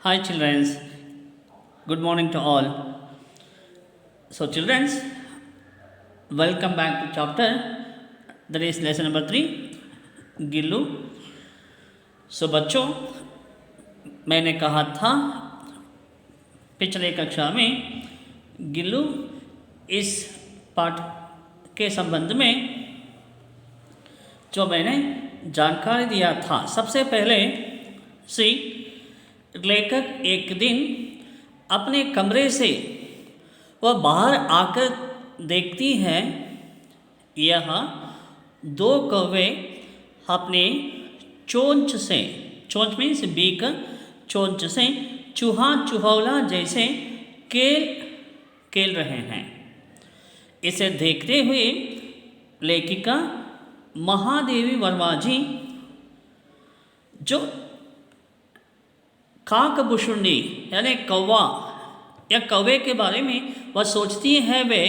Hi, children. Good morning to all. So, children, welcome back to chapter. That is lesson number 3, Gillu. So, बच्चों, मैंने कहा था पिछले कक्षा में गिल्लू इस पाठ के संबंध में जो मैंने जानकारी दिया था. सबसे पहले सी लेखक एक दिन अपने कमरे से वह बाहर आकर देखती है यह दो कौवे अपने चोंच से, चोंच मीन्स बीक, चोंच से चूहा चुहौला जैसे खेल रहे हैं. इसे देखते हुए लेखिका महादेवी वर्मा जी जो काकभुषुंडी यानी कौवा या कौवे के बारे में वह सोचती है वे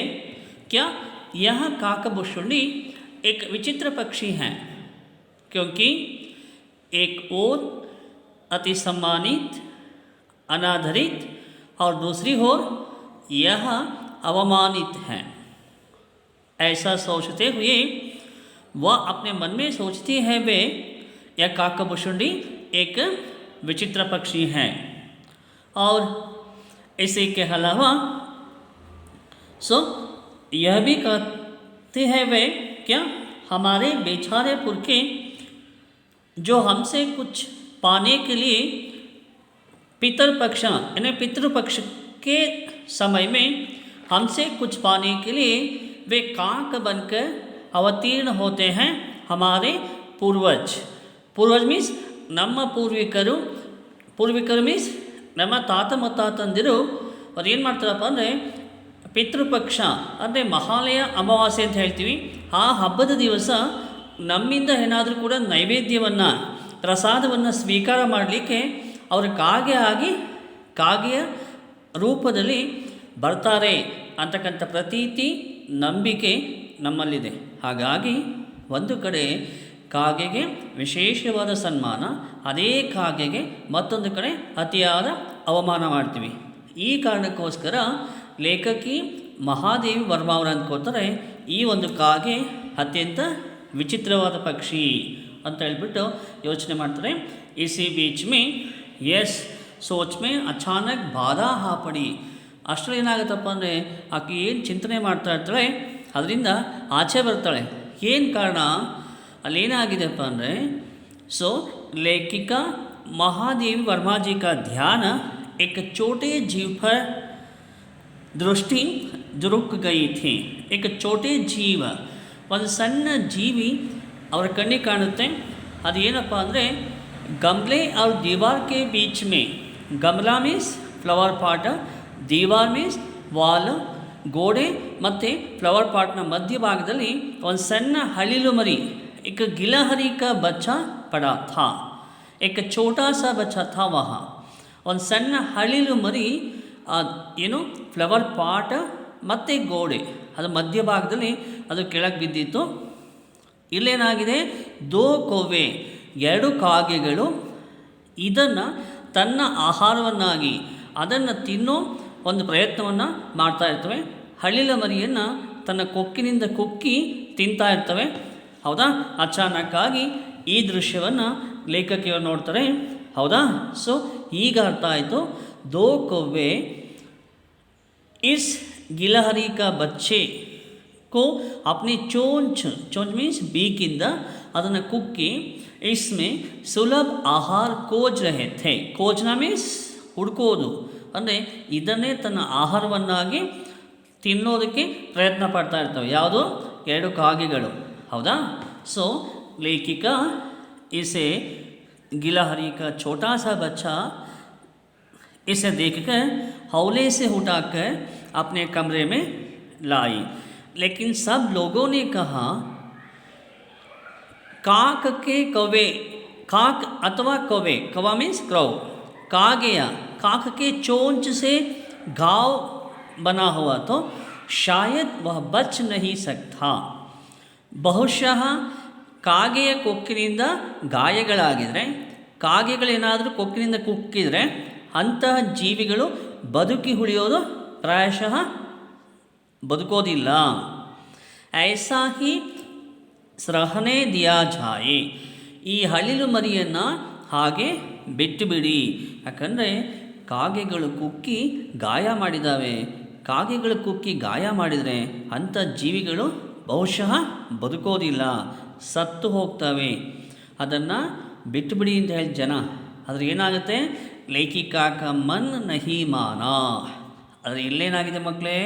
क्या यह काकभुषुंडी एक विचित्र पक्षी है, क्योंकि एक ओर अति सम्मानित अनादरित और दूसरी ओर यह अवमानित है. ऐसा सोचते हुए वह अपने मन में सोचती है वे यह काकभुषुंडी एक विचित्र पक्षी हैं. और इसी के अलावा यह भी कहते हैं वे क्या हमारे बेचारे पुरखे जो हमसे कुछ पाने के लिए पितृपक्ष यानी पितृपक्ष के समय में हमसे कुछ पाने के लिए वे काक बनकर अवतीर्ण होते हैं. हमारे पूर्वज मीन्स ನಮ್ಮ ಪೂರ್ವಿಕರು ಮೀನ್ಸ್ ನಮ್ಮ ತಾತ ಮುತ್ತಾತಂದಿರು ಅವ್ರು ಏನು ಮಾಡ್ತಾರಪ್ಪ ಅಂದರೆ ಪಿತೃಪಕ್ಷ ಅಂದರೆ ಮಹಾಲಯ ಅಮಾವಾಸ್ಯೆ ಅಂತ ಹೇಳ್ತೀವಿ. ಆ ಹಬ್ಬದ ದಿವಸ ನಮ್ಮಿಂದ ಏನಾದರೂ ಕೂಡ ನೈವೇದ್ಯವನ್ನು ಪ್ರಸಾದವನ್ನು ಸ್ವೀಕಾರ ಮಾಡಲಿಕ್ಕೆ ಅವರು ಕಾಗೆಯ ರೂಪದಲ್ಲಿ ಬರ್ತಾರೆ ಅಂತಕ್ಕಂಥ ಪ್ರತೀತಿ ನಂಬಿಕೆ ನಮ್ಮಲ್ಲಿದೆ. ಹಾಗಾಗಿ ಒಂದು ಕಡೆ ಕಾಗೆಗೆ ವಿಶೇಷವಾದ ಸನ್ಮಾನ, ಅದೇ ಕಾಗೆಗೆ ಮತ್ತೊಂದು ಕಡೆ ಅತಿಯಾದ ಅವಮಾನ ಮಾಡ್ತೀವಿ. ಈ ಕಾರಣಕ್ಕೋಸ್ಕರ ಲೇಖಕಿ ಮಹಾದೇವಿ ವರ್ಮಾ ಅವರು ಅಂದ್ಕೋತಾರೆ ಈ ಒಂದು ಕಾಗೆ ಅತ್ಯಂತ ವಿಚಿತ್ರವಾದ ಪಕ್ಷಿ ಅಂತ ಹೇಳ್ಬಿಟ್ಟು ಯೋಚನೆ ಮಾಡ್ತಾರೆ. ಇಸಿ ಬೀಚ್ ಮೇ ಎಸ್ ಸೋಚ್ ಮೇ ಅಚಾನಕ್ ಬಾಧಾ ಹಾಪಡಿ. ಅಷ್ಟರಲ್ಲಿ ಏನಾಗುತ್ತಪ್ಪ ಅಂದರೆ ಆಕೆ ಏನು ಚಿಂತನೆ ಮಾಡ್ತಾ ಇರ್ತಾಳೆ ಅದರಿಂದ ಆಚೆ ಬರ್ತಾಳೆ. ಏನು ಕಾರಣ ಅಲ್ಲೇನಾಗಿದೆಪ್ಪ ಅಂದರೆ लेखिका महादेवी वर्मा जी का ध्यान एक छोटे जीव पर दृष्टि रुक गई थी. एक छोटे जीव ಒಂದು ಸಣ್ಣ ಜೀವಿ ಅವರ ಕಣ್ಣಿಗೆ ಕಾಣುತ್ತೆ. ಅದು ಏನಪ್ಪ ಅಂದರೆ ಗಮ್ಲೆ और दीवार के बीच में, गमला मीन्स ಫ್ಲವರ್ ಪಾಟ್, ದೀವಾರ್ ಮೀನ್ಸ್ ವಾಲ್, ಗೋಡೆ ಮತ್ತು ಫ್ಲವರ್ ಪಾಟ್ನ ಮಧ್ಯಭಾಗದಲ್ಲಿ ಒಂದು ಸಣ್ಣ ಹಳಿಲು ಮರಿ एक गिलहरी का बच्चा पड़ा था. एक छोटा सा बच्चा था वहाँ. ಒಂದು ಸಣ್ಣ ಹಳಿಲು ಮರಿ ಏನು ಫ್ಲವರ್ ಪಾಟ್ ಮತ್ತು ಗೋಡೆ ಅದು ಮಧ್ಯಭಾಗದಲ್ಲಿ ಅದು ಕೆಳಗೆ ಬಿದ್ದಿತ್ತು. ಇಲ್ಲೇನಾಗಿದೆ ದೋ ಕೌವೆ ಎರಡು ಕಾಗೆಗಳು ಇದನ್ನು ತನ್ನ ಆಹಾರವನ್ನಾಗಿ ಅದನ್ನು ತಿನ್ನೋ ಒಂದು ಪ್ರಯತ್ನವನ್ನು ಮಾಡ್ತಾ ಇರ್ತವೆ. ಹಳಿಲ ಮರಿಯನ್ನು ತನ್ನ ಕೊಕ್ಕಿನಿಂದ ಕುಕ್ಕಿ ತಿಂತಾ ಇರ್ತವೆ. ಹೌದಾ, ಅಚಾನಕ್ಕಾಗಿ ಈ ದೃಶ್ಯವನ್ನು ಲೇಖಕಿಯವರು ನೋಡ್ತಾರೆ. ಹೌದಾ, ಈಗ ಅರ್ಥ ಆಯಿತು. ದೋ ಕೌವೆ ಇಸ್ ಗಿಲಹರಿ ಕಾ ಬಚ್ಚೆ ಕೋ ಅಪ್ನಿ ಚೋಂಚ್ ಮೀನ್ಸ್ ಬೀಕಿಂದ ಅದನ್ನು ಕುಕ್ಕಿ ಇಸ್ಮೆ ಸುಲಭ ಆಹಾರ ಕೋಜ್ ರಹೆ ಥೆ. ಕೋಜ್ನ ಮೀನ್ಸ್ ಹುಡ್ಕೋದು ಅಂದರೆ ಇದನ್ನೇ ತನ್ನ ಆಹಾರವನ್ನಾಗಿ ತಿನ್ನೋದಕ್ಕೆ ಪ್ರಯತ್ನ ಪಡ್ತಾ ಇರ್ತವೆ. ಯಾವುದು ಎರಡು ಕಾಗೆಗಳು. हौदा. लेखिका इसे गिलहरी का छोटा सा बच्चा इसे देखकर हौले से उठाकर अपने कमरे में लाई. लेकिन सब लोगों ने कहा काक के कौवे, काक अथवा कौवे, कौवा मीन्स क्रौ, कागेया काक के चोंच से घाव बना हुआ तो शायद वह बच नहीं सकता. ಬಹುಶಃ ಕಾಗೆಯ ಕೊಕ್ಕಿನಿಂದ ಗಾಯಗಳಾಗಿದ್ದರೆ, ಕಾಗೆಗಳೇನಾದರೂ ಕೊಕ್ಕಿನಿಂದ ಕುಕ್ಕಿದರೆ ಅಂತಹ ಜೀವಿಗಳು ಬದುಕಿ ಉಳಿಯೋದು ಪ್ರಾಯಶಃ ಬದುಕೋದಿಲ್ಲ. ಐಸಾ ಹಿ ರಹನೆ ದಿಯಾ ಜಾಯೆ, ಈ ಅಳಿಲು ಮರಿಯನ್ನು ಹಾಗೆ ಬಿಟ್ಟು ಬಿಡಿ. ಯಾಕಂದರೆ ಕಾಗೆಗಳು ಕುಕ್ಕಿ ಗಾಯ ಮಾಡಿದ್ದಾವೆ. ಕಾಗೆಗಳು ಕುಕ್ಕಿ ಗಾಯ ಮಾಡಿದರೆ ಅಂಥ ಜೀವಿಗಳು ಬಹುಶಃ ಬದುಕೋದಿಲ್ಲ, ಸತ್ತು ಹೋಗ್ತವೆ. ಅದನ್ನು ಬಿಟ್ಟುಬಿಡಿ ಅಂತ ಹೇಳಿ ಜನ. ಆದರೆ ಏನಾಗುತ್ತೆ, ಲೇಖಿಕಾಕ ಮನ್ ನಹಿ ಮಾನ. ಆದರೆ ಇಲ್ಲೇನಾಗಿದೆ ಮಕ್ಕಳೇ,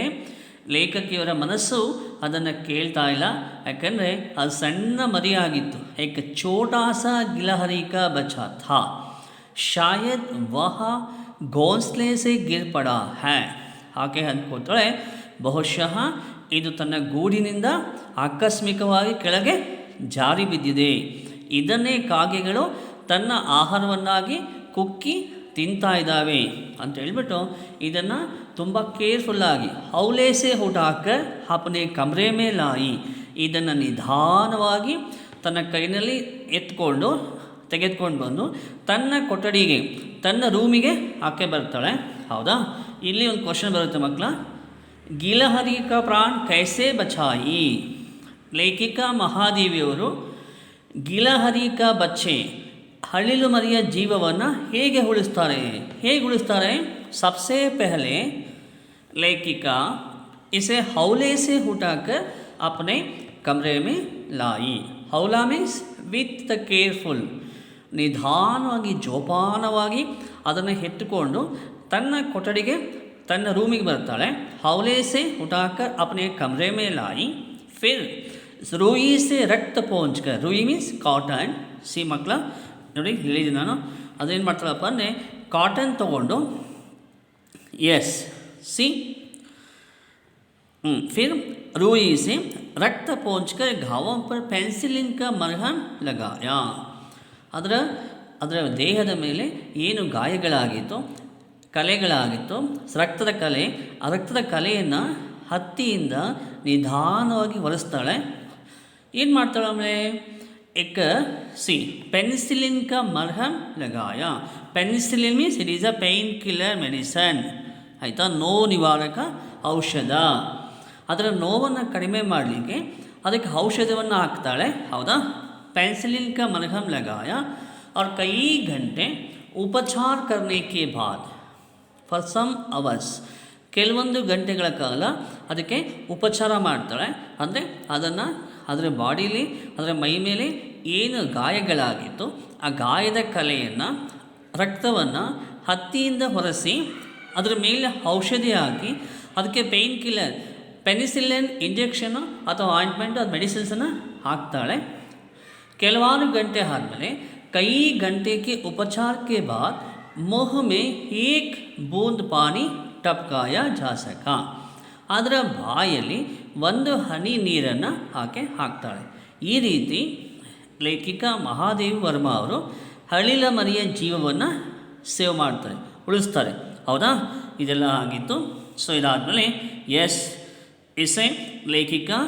ಲೇಖಕಿಯವರ ಮನಸ್ಸು ಅದನ್ನು ಕೇಳ್ತಾ ಇಲ್ಲ. ಯಾಕಂದರೆ ಅದು ಸಣ್ಣ ಮರಿಯಾಗಿತ್ತು. ಏಕ ಛೋಟಾ ಸಾ ಗಿಲಹರಿ ಕಾ ಬಚ್ಚಾ ಥಾ, ಶಾಯದ್ ವಹ ಘೋಂಸ್ಲೆ ಸೆ ಗಿರ್ ಪಡಾ ಹೈ. ಆಕೆ ಅಂದ್ಕೊಳ್ತಾಳೆ, ಬಹುಶಃ ಇದು ತನ್ನ ಗೂಡಿನಿಂದ ಆಕಸ್ಮಿಕವಾಗಿ ಕೆಳಗೆ ಜಾರಿ ಬಿದ್ದಿದೆ. ಇದನ್ನೇ ಕಾಗೆಗಳು ತನ್ನ ಆಹಾರವನ್ನಾಗಿ ಕುಕ್ಕಿ ತಿಂತಾ ಇದ್ದಾವೆ ಅಂತ ಹೇಳ್ಬಿಟ್ಟು ಇದನ್ನು ತುಂಬ ಕೇರ್ಫುಲ್ಲಾಗಿ ಹೌಲೇಸೆ ಹುಟಾಕರ್ ಅಪನೆ ಕಮ್ರೆ ಮೇ ಲಾಯಿ, ಇದನ್ನು ನಿಧಾನವಾಗಿ ತನ್ನ ಕೈನಲ್ಲಿ ತೆಗೆದುಕೊಂಡು ಬಂದು ತನ್ನ ಕೊಠಡಿಗೆ, ತನ್ನ ರೂಮಿಗೆ ಆಕೆ ಬರ್ತಾಳೆ. ಹೌದಾ, ಇಲ್ಲಿ ಒಂದು ಕ್ವಶನ್ ಬರುತ್ತೆ ಮಕ್ಕಳ, ಗಿಲಹರಿ ಕಾ ಪ್ರಾಣ್ ಕೈಸೆ ಬಚಾಯಿ. ಲೇಖಿಕಾ ಮಹಾದೇವಿಯವರು ಗಿಲಹರಿ ಕಾ ಬಚ್ಚೆ, ಅಳಿಲು ಮರಿಯ ಜೀವವನ್ನು ಹೇಗೆ ಉಳಿಸ್ತಾರೆ? ಸಬ್ಸೆ ಪೆಹಲೆ ಲೇಖಿಕಾ ಇಸೆ ಹೌಲೆ ಸೆ ಉಠಾಕರ್ ಅಪನೆ ಕಮ್ರೆ ಮೇ ಲಾಯಿ. ಹೌಲಾ ಮೀನ್ಸ್ ವಿತ್ ದ ಕೇರ್ಫುಲ್, ನಿಧಾನವಾಗಿ ಜೋಪಾನವಾಗಿ ಅದನ್ನು ಎತ್ತುಕೊಂಡು ತನ್ನ ಕೊಠಡಿಗೆ, ತನ್ನ ರೂಮಿಗೆ ಬರ್ತಾಳೆ. ಹೌಲೆ ಸೆ ಉಠಾಕರ್ ಅಪನೆ ಕಮ್ರೆ ಮೇ ಲಾಯಿ. ಫಿರ್ ರೂಯಿ ಸೆ ರಕ್ತ ಪೋಂಚ್ಕರ್, ರೂಯಿ ಮೀನ್ಸ್ ಕಾಟನ್. ಸಿ ಮಕ್ಕಳ ನೋಡಿ, ಹೇಳಿದ್ದೀನಿ ನಾನು. ಅದೇನು ಮಾಡ್ತಾಳಪ್ಪ ಅಂದರೆ ಕಾಟನ್ ತೊಗೊಂಡು, ಎಸ್ ಸಿ, फिर रुई से रक्त पोंछकर घावों पर पेंसिलिन का मरहम लगाया. ಅದರ ದೇಹದ ಮೇಲೆ ಏನು ಗಾಯಗಳಾಗಿತ್ತೋ, ಕಲೆಗಳಾಗಿತ್ತೋ, ರಕ್ತದ ಕಲೆ, ಆ ರಕ್ತದ ಕಲೆಯನ್ನು ಹತ್ತಿಯಿಂದ ನಿಧಾನವಾಗಿ ಒರೆಸ್ತಾಳೆ. ಏನು ಮಾಡ್ತಾಳೆ ಆಮೇಲೆ, ಪೆನ್ಸಿಲಿನ್ ಕಾ ಮರ್ಹಮ್ ಲಗಾಯ. Penicillin means it is a pain killer medicine, ಆಯಿತಾ, ನೋವು ನಿವಾರಕ ಔಷಧ. ಅದರ ನೋವನ್ನು ಕಡಿಮೆ ಮಾಡಲಿಕ್ಕೆ ಅದಕ್ಕೆ ಔಷಧವನ್ನು ಹಾಕ್ತಾಳೆ. ಹೌದಾ, पेंसिलिन का मरहम लगाया और कई घंटे उपचार करने के बाद ಫಾರ್ ಸಮ್ ಅವರ್ಸ್, ಕೆಲವೊಂದು ಗಂಟೆಗಳ ಕಾಲ ಅದಕ್ಕೆ ಉಪಚಾರ ಮಾಡ್ತಾಳೆ. ಅಂದರೆ ಅದರ ಬಾಡೀಲಿ, ಅದರ ಮೈ ಮೇಲೆ ಏನು ಗಾಯಗಳಾಗಿತ್ತು ಆ ಗಾಯದ ಕಲೆಯನ್ನು, ರಕ್ತವನ್ನು ಹತ್ತಿಯಿಂದ ಹೊರಸಿ ಅದರ ಮೇಲೆ ಔಷಧಿ ಹಾಕಿ ಅದಕ್ಕೆ ಪೇಯ್ನ್ ಕಿಲ್ಲರ್, ಪೆನಿಸಿಲಿನ್ ಇಂಜೆಕ್ಷನು ಅಥವಾ ಆಯಿಂಟ್ಮೆಂಟು, ಅದು ಮೆಡಿಸಿನ್ಸನ್ನು ಹಾಕ್ತಾಳೆ. ಕೆಲವಾರು ಗಂಟೆ ಆದಮೇಲೆ ಕೈ घंटे के उपचार के बाद मुँह में एक बूंद पानी टपकाया जा सका. ಅದರ ಬಾಯಲ್ಲಿ ಒಂದು ಹನಿ ನೀರನ್ನು ಆಕೆ ಹಾಕ್ತಾಳೆ. ಈ ರೀತಿ ಲೇಖಿಕಾ ಮಹಾದೇವಿ ವರ್ಮಾ ಅವರು ಅಳಿಲ ಮರಿಯ ಜೀವವನ್ನು ಸೇವ್ ಮಾಡ್ತಾರೆ, ಉಳಿಸ್ತಾರೆ. ಹೌದಾ, ಇದೆಲ್ಲ ಆಗಿತ್ತು. ಸೊ ಇದಾದಮೇಲೆ ಎಸ್ ಇಸೆ ಲೇಖಿಕಾ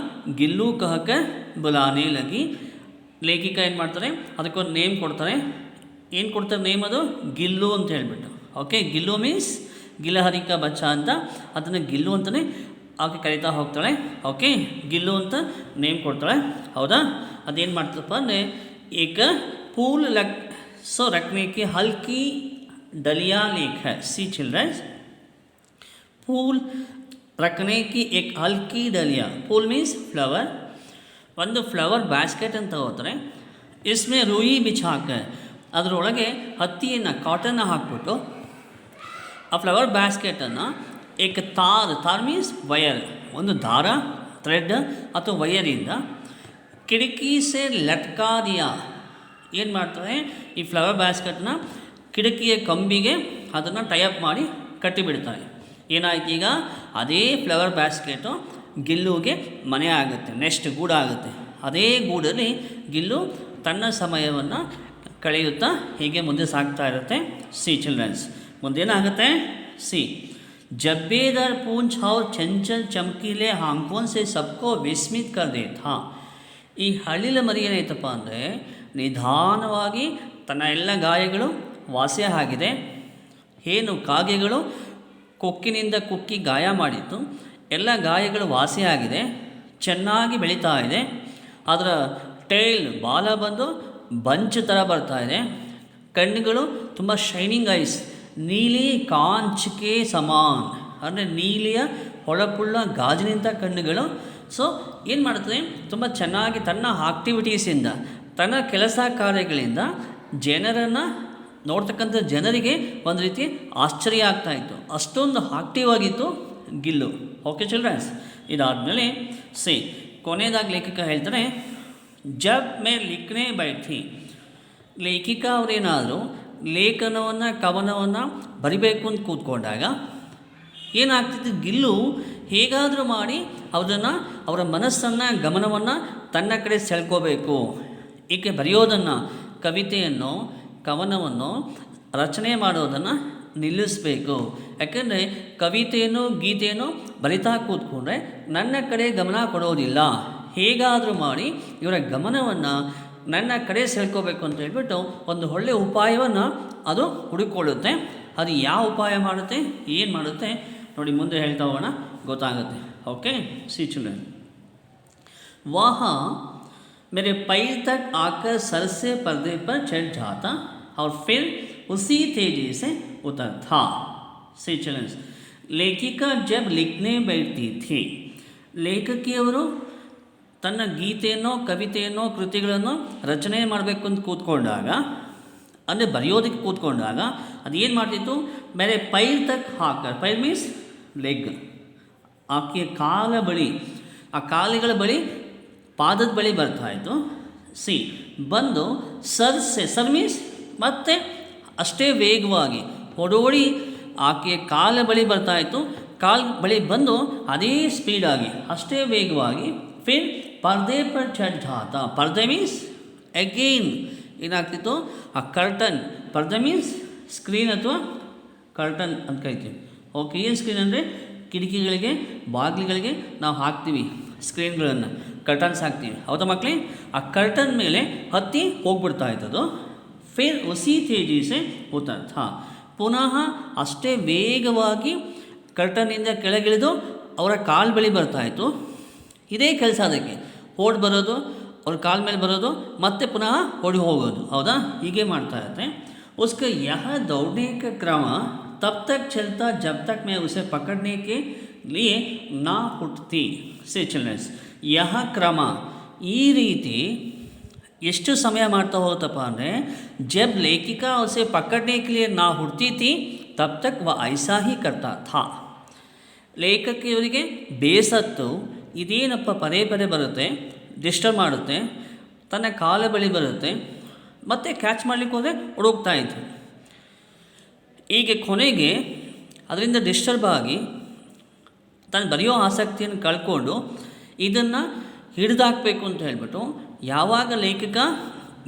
ಗಿಲ್ಲು ಕಹಕ ಬುಲಾನೆ ಲಗಿ. ಲೇಖಿಕಾ ಏನು ಮಾಡ್ತಾರೆ, ಅದಕ್ಕೊಂದು ನೇಮ್ ಕೊಡ್ತಾರೆ. ಏನು ಕೊಡ್ತಾರೆ ನೇಮ್? ಅದು ಗಿಲ್ಲು ಅಂತ ಹೇಳ್ಬಿಟ್ಟು. ಓಕೆ, ಗಿಲ್ಲು ಮೀನ್ಸ್ ಗಿಲಹರಿಕ ಬಚ್ಚ ಅಂತ, ಅದನ್ನು ಗಿಲ್ಲು ಅಂತಲೇ ಆಕೆ ಕರೀತಾ ಹೋಗ್ತಾಳೆ. ಓಕೆ, ಗಿಲ್ಲು ಅಂತ ನೇಮ್ ಕೊಡ್ತಾಳೆ. ಹೌದಾ, ಅದೇನು ಮಾಡ್ತಪ್ಪ ಅಂದರೆ ಏಕ ಫೂಲ್ ರಖನೆ ಹಲ್ಕಿ ಡಲಿಯಾ ಲೇಖ. ಸಿ ಚಿಲ್ಡ್ರನ್ಸ್, ಫೂಲ್ ರಖನೆ ಕಿ ಏಕ್ ಹಲ್ಕಿ ಡಲಿಯಾ. ಫೂಲ್ ಮೀನ್ಸ್ ಫ್ಲವರ್. ಒಂದು ಫ್ಲವರ್ ಬ್ಯಾಸ್ಕೆಟ್ ಅಂತ ತಗೋತಾರೆ. ಇಸ್ಮೆ ರೂಯಿ ಬಿಚ್ಚಾಕರ್, ಅದರೊಳಗೆ ಹತ್ತಿಯನ್ನು, ಕಾಟನ್ನ ಹಾಕ್ಬಿಟ್ಟು ಆ ಫ್ಲವರ್ ಬ್ಯಾಸ್ಕೆಟನ್ನು ಏಕ ತಾರ್ ಮೀನ್ಸ್ ವಯರ್, ಒಂದು ದಾರ, ಥ್ರೆಡ್ ಅಥವಾ ವಯರಿಂದ ಕಿಟಕಿ ಸೆ ಲಟ್ಕಾ ದಿಯಾ. ಏನು ಮಾಡ್ತಾರೆ, ಈ ಫ್ಲವರ್ ಬ್ಯಾಸ್ಕೆಟ್ನ ಕಿಟಕಿಯ ಕಂಬಿಗೆ ಅದನ್ನು ಟೈಅಪ್ ಮಾಡಿ ಕಟ್ಟಿಬಿಡ್ತಾರೆ. ಏನಾಯ್ತು, ಈಗ ಅದೇ ಫ್ಲವರ್ ಬ್ಯಾಸ್ಕೆಟು ಗಿಲ್ಲುಗೆ ಮನೆ ಆಗುತ್ತೆ, ನೆಕ್ಸ್ಟ್ ಗೂಡಾಗುತ್ತೆ. ಅದೇ ಗೂಡಲ್ಲಿ ಗಿಲ್ಲು ತನ್ನ ಸಮಯವನ್ನು ಕಳೆಯುತ್ತಾ ಹೀಗೆ ಮುಂದೆ ಸಾಗ್ತಾ ಇರುತ್ತೆ. ಸಿ ಚಿಲ್ಡ್ರನ್ಸ್, ಮುಂದೇನಾಗುತ್ತೆ, ಸಿ ಜಬ್ಬೇದಾರ್ ಪೂಂಛ್ ಔರ್ ಚಂಚಲ್ ಚಮಕೀಲೆ ಆಂಖೋನ್ ಸೆ ಸಬ್ಕೋ ವಿಸ್ಮಿತ್ ಕರ್ ದೇತಾ. ಈ ಅಳಿಲ ಮರಿ ಏನಾಯ್ತಪ್ಪ ಅಂದರೆ ನಿಧಾನವಾಗಿ ತನ್ನ ಎಲ್ಲ ಗಾಯಗಳು ವಾಸಿ ಆಗಿದೆ, ಏನು ಕಾಗೆಗಳು ಕೊಕ್ಕಿನಿಂದ ಕುಕ್ಕಿ ಗಾಯ ಮಾಡಿತ್ತು, ಎಲ್ಲ ಗಾಯಗಳು ವಾಸಿಯಾಗಿದೆ, ಚೆನ್ನಾಗಿ ಬೆಳೀತಾ ಇದೆ. ಅದರ ಟೈಲ್ ಬಾಲ ಬಂದು ಬಂಚ್ ಥರ ಬರ್ತಾ ಇದೆ. ಕಣ್ಣುಗಳು ತುಂಬ ಶೈನಿಂಗ್ ಐಸ್, ನೀಲಿ ಕಾಂಚಿಕೆ ಸಮಾನ್, ಅಂದರೆ ನೀಲಿಯ ಹೊಳಪುಳ್ಳ ಗಾಜಿನಿಂದ ಕಣ್ಣುಗಳು. ಸೊ ಏನು ಮಾಡ್ತದೆ, ತುಂಬ ಚೆನ್ನಾಗಿ ತನ್ನ ಆಕ್ಟಿವಿಟೀಸಿಂದ, ತನ್ನ ಕೆಲಸ ಕಾರ್ಯಗಳಿಂದ ಜನರನ್ನು ನೋಡ್ತಕ್ಕಂಥ ಜನರಿಗೆ ಒಂದು ರೀತಿ ಆಶ್ಚರ್ಯ ಆಗ್ತಾಯಿತ್ತು, ಅಷ್ಟೊಂದು ಆಕ್ಟಿವ್ ಆಗಿತ್ತು ಗಿಲ್ಲು. ಓಕೆ ಚಿಲ್ಡ್ರನ್ಸ್, ಇದಾದಮೇಲೆ ಕೊನೆಯದಾಗಿ ಲೇಖಕ ಹೇಳ್ತಾರೆ, ಜಬ್ ಮೇ ಲಿಖನೆ ಬೈಠಿ. ಲೇಖಿಕ ಅವರೇನಾದರೂ ಲೇಖನವನ್ನು ಕವನವನ್ನು ಬರಿಬೇಕು ಅಂತ ಕೂತ್ಕೊಂಡಾಗ ಏನಾಗ್ತಿತ್ತು, ಗಿಲ್ಲು ಹೇಗಾದರೂ ಮಾಡಿ ಅವರ ಮನಸ್ಸನ್ನು ಗಮನವನ್ನು ತನ್ನ ಕಡೆ ಸೆಳ್ಕೋಬೇಕು. ಏಕೆ ಬರೆಯೋದನ್ನು, ಕವಿತೆಯನ್ನು ಕವನವನ್ನು ರಚನೆ ಮಾಡೋದನ್ನು ನಿಲ್ಲಿಸಬೇಕು. ಯಾಕೆಂದರೆ ಕವಿತೆಯನ್ನು ಗೀತೆಯನ್ನು ಬರಿತಾ ಕೂತ್ಕೊಂಡ್ರೆ ನನ್ನ ಕಡೆ ಗಮನ ಕೊಡೋದಿಲ್ಲ, ಹೇಗಾದರೂ ಮಾಡಿ ಇವರ ಗಮನವನ್ನು ನನ್ನ ಕಡೆ ಸೆಳ್ಕೋಬೇಕು ಅಂತ ಹೇಳ್ಬಿಟ್ಟು ಒಂದು ಒಳ್ಳೆಯ ಉಪಾಯವನ್ನು ಅದು ಹುಡುಕೊಳ್ಳುತ್ತೆ. ಅದು ಯಾವ ಉಪಾಯ ಮಾಡುತ್ತೆ, ಏನು ಮಾಡುತ್ತೆ ನೋಡಿ, ಮುಂದೆ ಹೇಳ್ತಾ ಹೋಗೋಣ, ಗೊತ್ತಾಗುತ್ತೆ. ಓಕೆ, ಸಿ ಚಿಲ್ड्रन, वहाँ मेरे पैर तक आकर सर से पर्दे पर चढ़ जाता और फिर उसी तेजी से उतर था. सी चिल्ड्रन, ಲೇಖಿಕ ಜಬ್ ಲಿಖನೆ बैठती थी. ಲೇಖಕಿಯವರು ತನ್ನ ಗೀತೆಯನ್ನು ಕವಿತೆಯನ್ನು ಕೃತಿಗಳನ್ನು ರಚನೆ ಮಾಡಬೇಕು ಅಂತ ಕೂತ್ಕೊಂಡಾಗ, ಅಂದರೆ ಬರೆಯೋದಕ್ಕೆ ಕೂತ್ಕೊಂಡಾಗ ಅದೇನು ಮಾಡ್ತಿತ್ತು, ಮೇರೆ ಪೈರ್ ತಕ್ ಹಾಕರ್, ಪೈರ್ ಮೀನ್ಸ್ ಲೆಗ್, ಆಕೆಯ ಕಾಲ ಬಳಿ, ಆ ಕಾಲಿಗಳ ಬಳಿ, ಪಾದದ ಬಳಿ ಬರ್ತಾಯಿತ್ತು. ಬಂದು ಸರ್ ಮೀನ್ಸ್ ಮತ್ತೆ ಅಷ್ಟೇ ವೇಗವಾಗಿ ಹೊಡೋಡಿ ಆಕೆಯ ಕಾಲ ಬಳಿ ಬರ್ತಾಯಿತ್ತು. ಕಾಲು ಬಳಿ ಬಂದು ಅದೇ ಸ್ಪೀಡಾಗಿ ಅಷ್ಟೇ ವೇಗವಾಗಿ ಫಿರ್ ಪರ್ದೆ ಪರ್ ಚढ़ ಜಾತಾ. ಪರ್ದೆ ಮೀನ್ಸ್ ಅಗೇನ್ ಏನಾಗ್ತಿತ್ತು, ಆ ಕರ್ಟನ್, ಪರ್ದೆ ಮೀನ್ಸ್ ಸ್ಕ್ರೀನ್ ಅಥವಾ ಕರ್ಟನ್ ಅಂತ ಕರಿತೀವಿ. ಓಕೆ, ಏನು ಸ್ಕ್ರೀನ್ ಅಂದರೆ ಕಿಟಕಿಗಳಿಗೆ ಬಾಗಿಲುಗಳಿಗೆ ನಾವು ಹಾಕ್ತೀವಿ ಸ್ಕ್ರೀನ್ಗಳನ್ನು, ಕರ್ಟನ್ಸ್ ಹಾಕ್ತೀವಿ, ಹೌದಾ ಮಕ್ಕಳೇ? ಆ ಕರ್ಟನ್ ಮೇಲೆ ಹತ್ತಿ ಹೋಗ್ಬಿಡ್ತಾ ಇತ್ತದು. ಫಿರ್ ಉಸಿ ತೇಜಿ ಸೆ ಉತರ್ ಥಾ, ಪುನಃ ಅಷ್ಟೇ ವೇಗವಾಗಿ ಕರ್ಟನ್ನಿಂದ ಕೆಳಗಿಳಿದು ಅವರ ಕಾಲು ಬಳಿ ಬರ್ತಾಯಿತ್ತು. ಇದೇ ಕೆಲಸ ಅದಕ್ಕೆ, ಓಡಿ ಬರೋದು, ಅವ್ರ ಕಾಲ ಮೇಲೆ ಬರೋದು, ಮತ್ತೆ ಪುನಃ ಓಡಿ ಹೋಗೋದು, ಹೌದಾ? ಹೀಗೆ ಮಾಡ್ತಾ ಇರುತ್ತೆ. उसका यह दौड़ने का क्रम तब तक चलता जब तक मैं उसे पकड़ने के लिए ना उठती. से चिल्ड्रन्स, यह ಕ್ರಮ ಈ ರೀತಿ ಎಷ್ಟು ಸಮಯ ಮಾಡ್ತಾ ಹೋತಪ್ಪ ಅಂದರೆ, ಜಬ್ ಲೇಖಿಕಾ ಉಸೆ ಪಕಡ್ನೆ ಕೆ ಲಿಯೆ ನಾ ಉಠ್ತಿ ಥಿ ತಬ್ ತಕ್ ವ ಐಸಾ ಹಿ ಕರ್ತಾ ಥಾ. ಲೇಖಕಿಯವರಿಗೆ ಬೇಸತ್ತು, ಇದೇನಪ್ಪ ಪದೇ ಪದೇ ಬರುತ್ತೆ, ಡಿಸ್ಟರ್ಬ್ ಮಾಡುತ್ತೆ, ತನ್ನ ಕಾಲ ಬಳಿ ಬರುತ್ತೆ, ಮತ್ತೆ ಕ್ಯಾಚ್ ಮಾಡಲಿಕ್ಕೆ ಹೋದರೆ ಹುಡುಕ್ತಾ ಇತ್ತು. ಹೀಗೆ ಕೊನೆಗೆ ಅದರಿಂದ ಡಿಸ್ಟರ್ಬ್ ಆಗಿ ತಾನು ಬರೆಯೋ ಆಸಕ್ತಿಯನ್ನು ಕಳ್ಕೊಂಡು ಇದನ್ನು ಹಿಡಿದಾಕಬೇಕು ಅಂತ ಹೇಳ್ಬಿಟ್ಟು ಯಾವಾಗ ಲೇಖಕ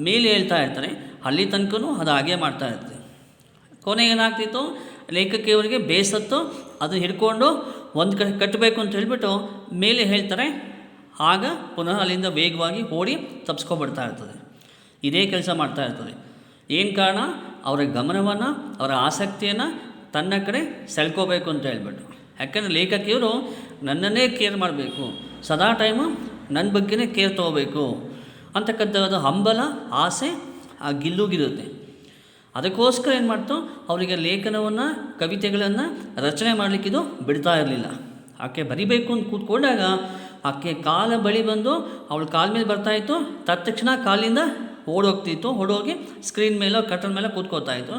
ಮೇಲೆ ಹೇಳ್ತಾ ಇರ್ತಾರೆ ಅಲ್ಲಿ ತನಕನೂ ಅದು ಹಾಗೆ ಮಾಡ್ತಾ ಇರ್ತಾರೆ. ಕೊನೆಗೆ ಏನಾಗ್ತಿತ್ತು, ಲೇಖಕಿಯವರಿಗೆ ಬೇಸತ್ತು, ಅದು ಹಿಡ್ಕೊಂಡು ಒಂದು ಕಡೆ ಕಟ್ಟಬೇಕು ಅಂತ ಹೇಳ್ಬಿಟ್ಟು ಮೇಲೆ ಹೇಳ್ತಾರೆ. ಆಗ ಪುನಃ ಅಲ್ಲಿಂದ ವೇಗವಾಗಿ ಓಡಿ ತಪ್ಪಿಸ್ಕೊಬಿಡ್ತಾ ಇರ್ತದೆ. ಇದೇ ಕೆಲಸ ಮಾಡ್ತಾ ಇರ್ತದೆ. ಏನು ಕಾರಣ, ಅವರ ಗಮನವನ್ನು, ಅವರ ಆಸಕ್ತಿಯನ್ನು ತನ್ನ ಕಡೆ ಸೆಳ್ಕೋಬೇಕು ಅಂತ ಹೇಳ್ಬಿಟ್ಟು. ಯಾಕೆಂದರೆ ಲೇಖಕಿಯವರು ನನ್ನನ್ನೇ ಕೇರ್ ಮಾಡಬೇಕು, ಸದಾ ಟೈಮು ನನ್ನ ಬಗ್ಗೆನೇ ಕೇರ್ ತೊಗೋಬೇಕು ಅಂತಕ್ಕಂಥದ್ದು ಹಂಬಲ, ಆಸೆ ಆ ಗಿಲ್ಲುಗಿರುತ್ತೆ. ಅದಕ್ಕೋಸ್ಕರ ಏನು ಮಾಡ್ತು, ಅವರಿಗೆ ಲೇಖನವನ್ನು, ಕವಿತೆಗಳನ್ನು ರಚನೆ ಮಾಡಲಿಕ್ಕಿದು ಬಿಡ್ತಾ ಇರಲಿಲ್ಲ. ಆಕೆ ಬರಿಬೇಕು ಅಂತ ಕೂತ್ಕೊಂಡಾಗ ಆಕೆ ಕಾಲ ಬಳಿ ಬಂದು ಅವಳ ಕಾಲ ಮೇಲೆ ಬರ್ತಾಯಿತ್ತು, ತಕ್ಷಣ ಕಾಲಿಂದ ಓಡೋಗ್ತಿತ್ತು, ಓಡೋಗಿ ಸ್ಕ್ರೀನ್ ಮೇಲೋ ಕಟನ್ ಮೇಲೆ ಕೂತ್ಕೋತಾಯಿತ್ತು,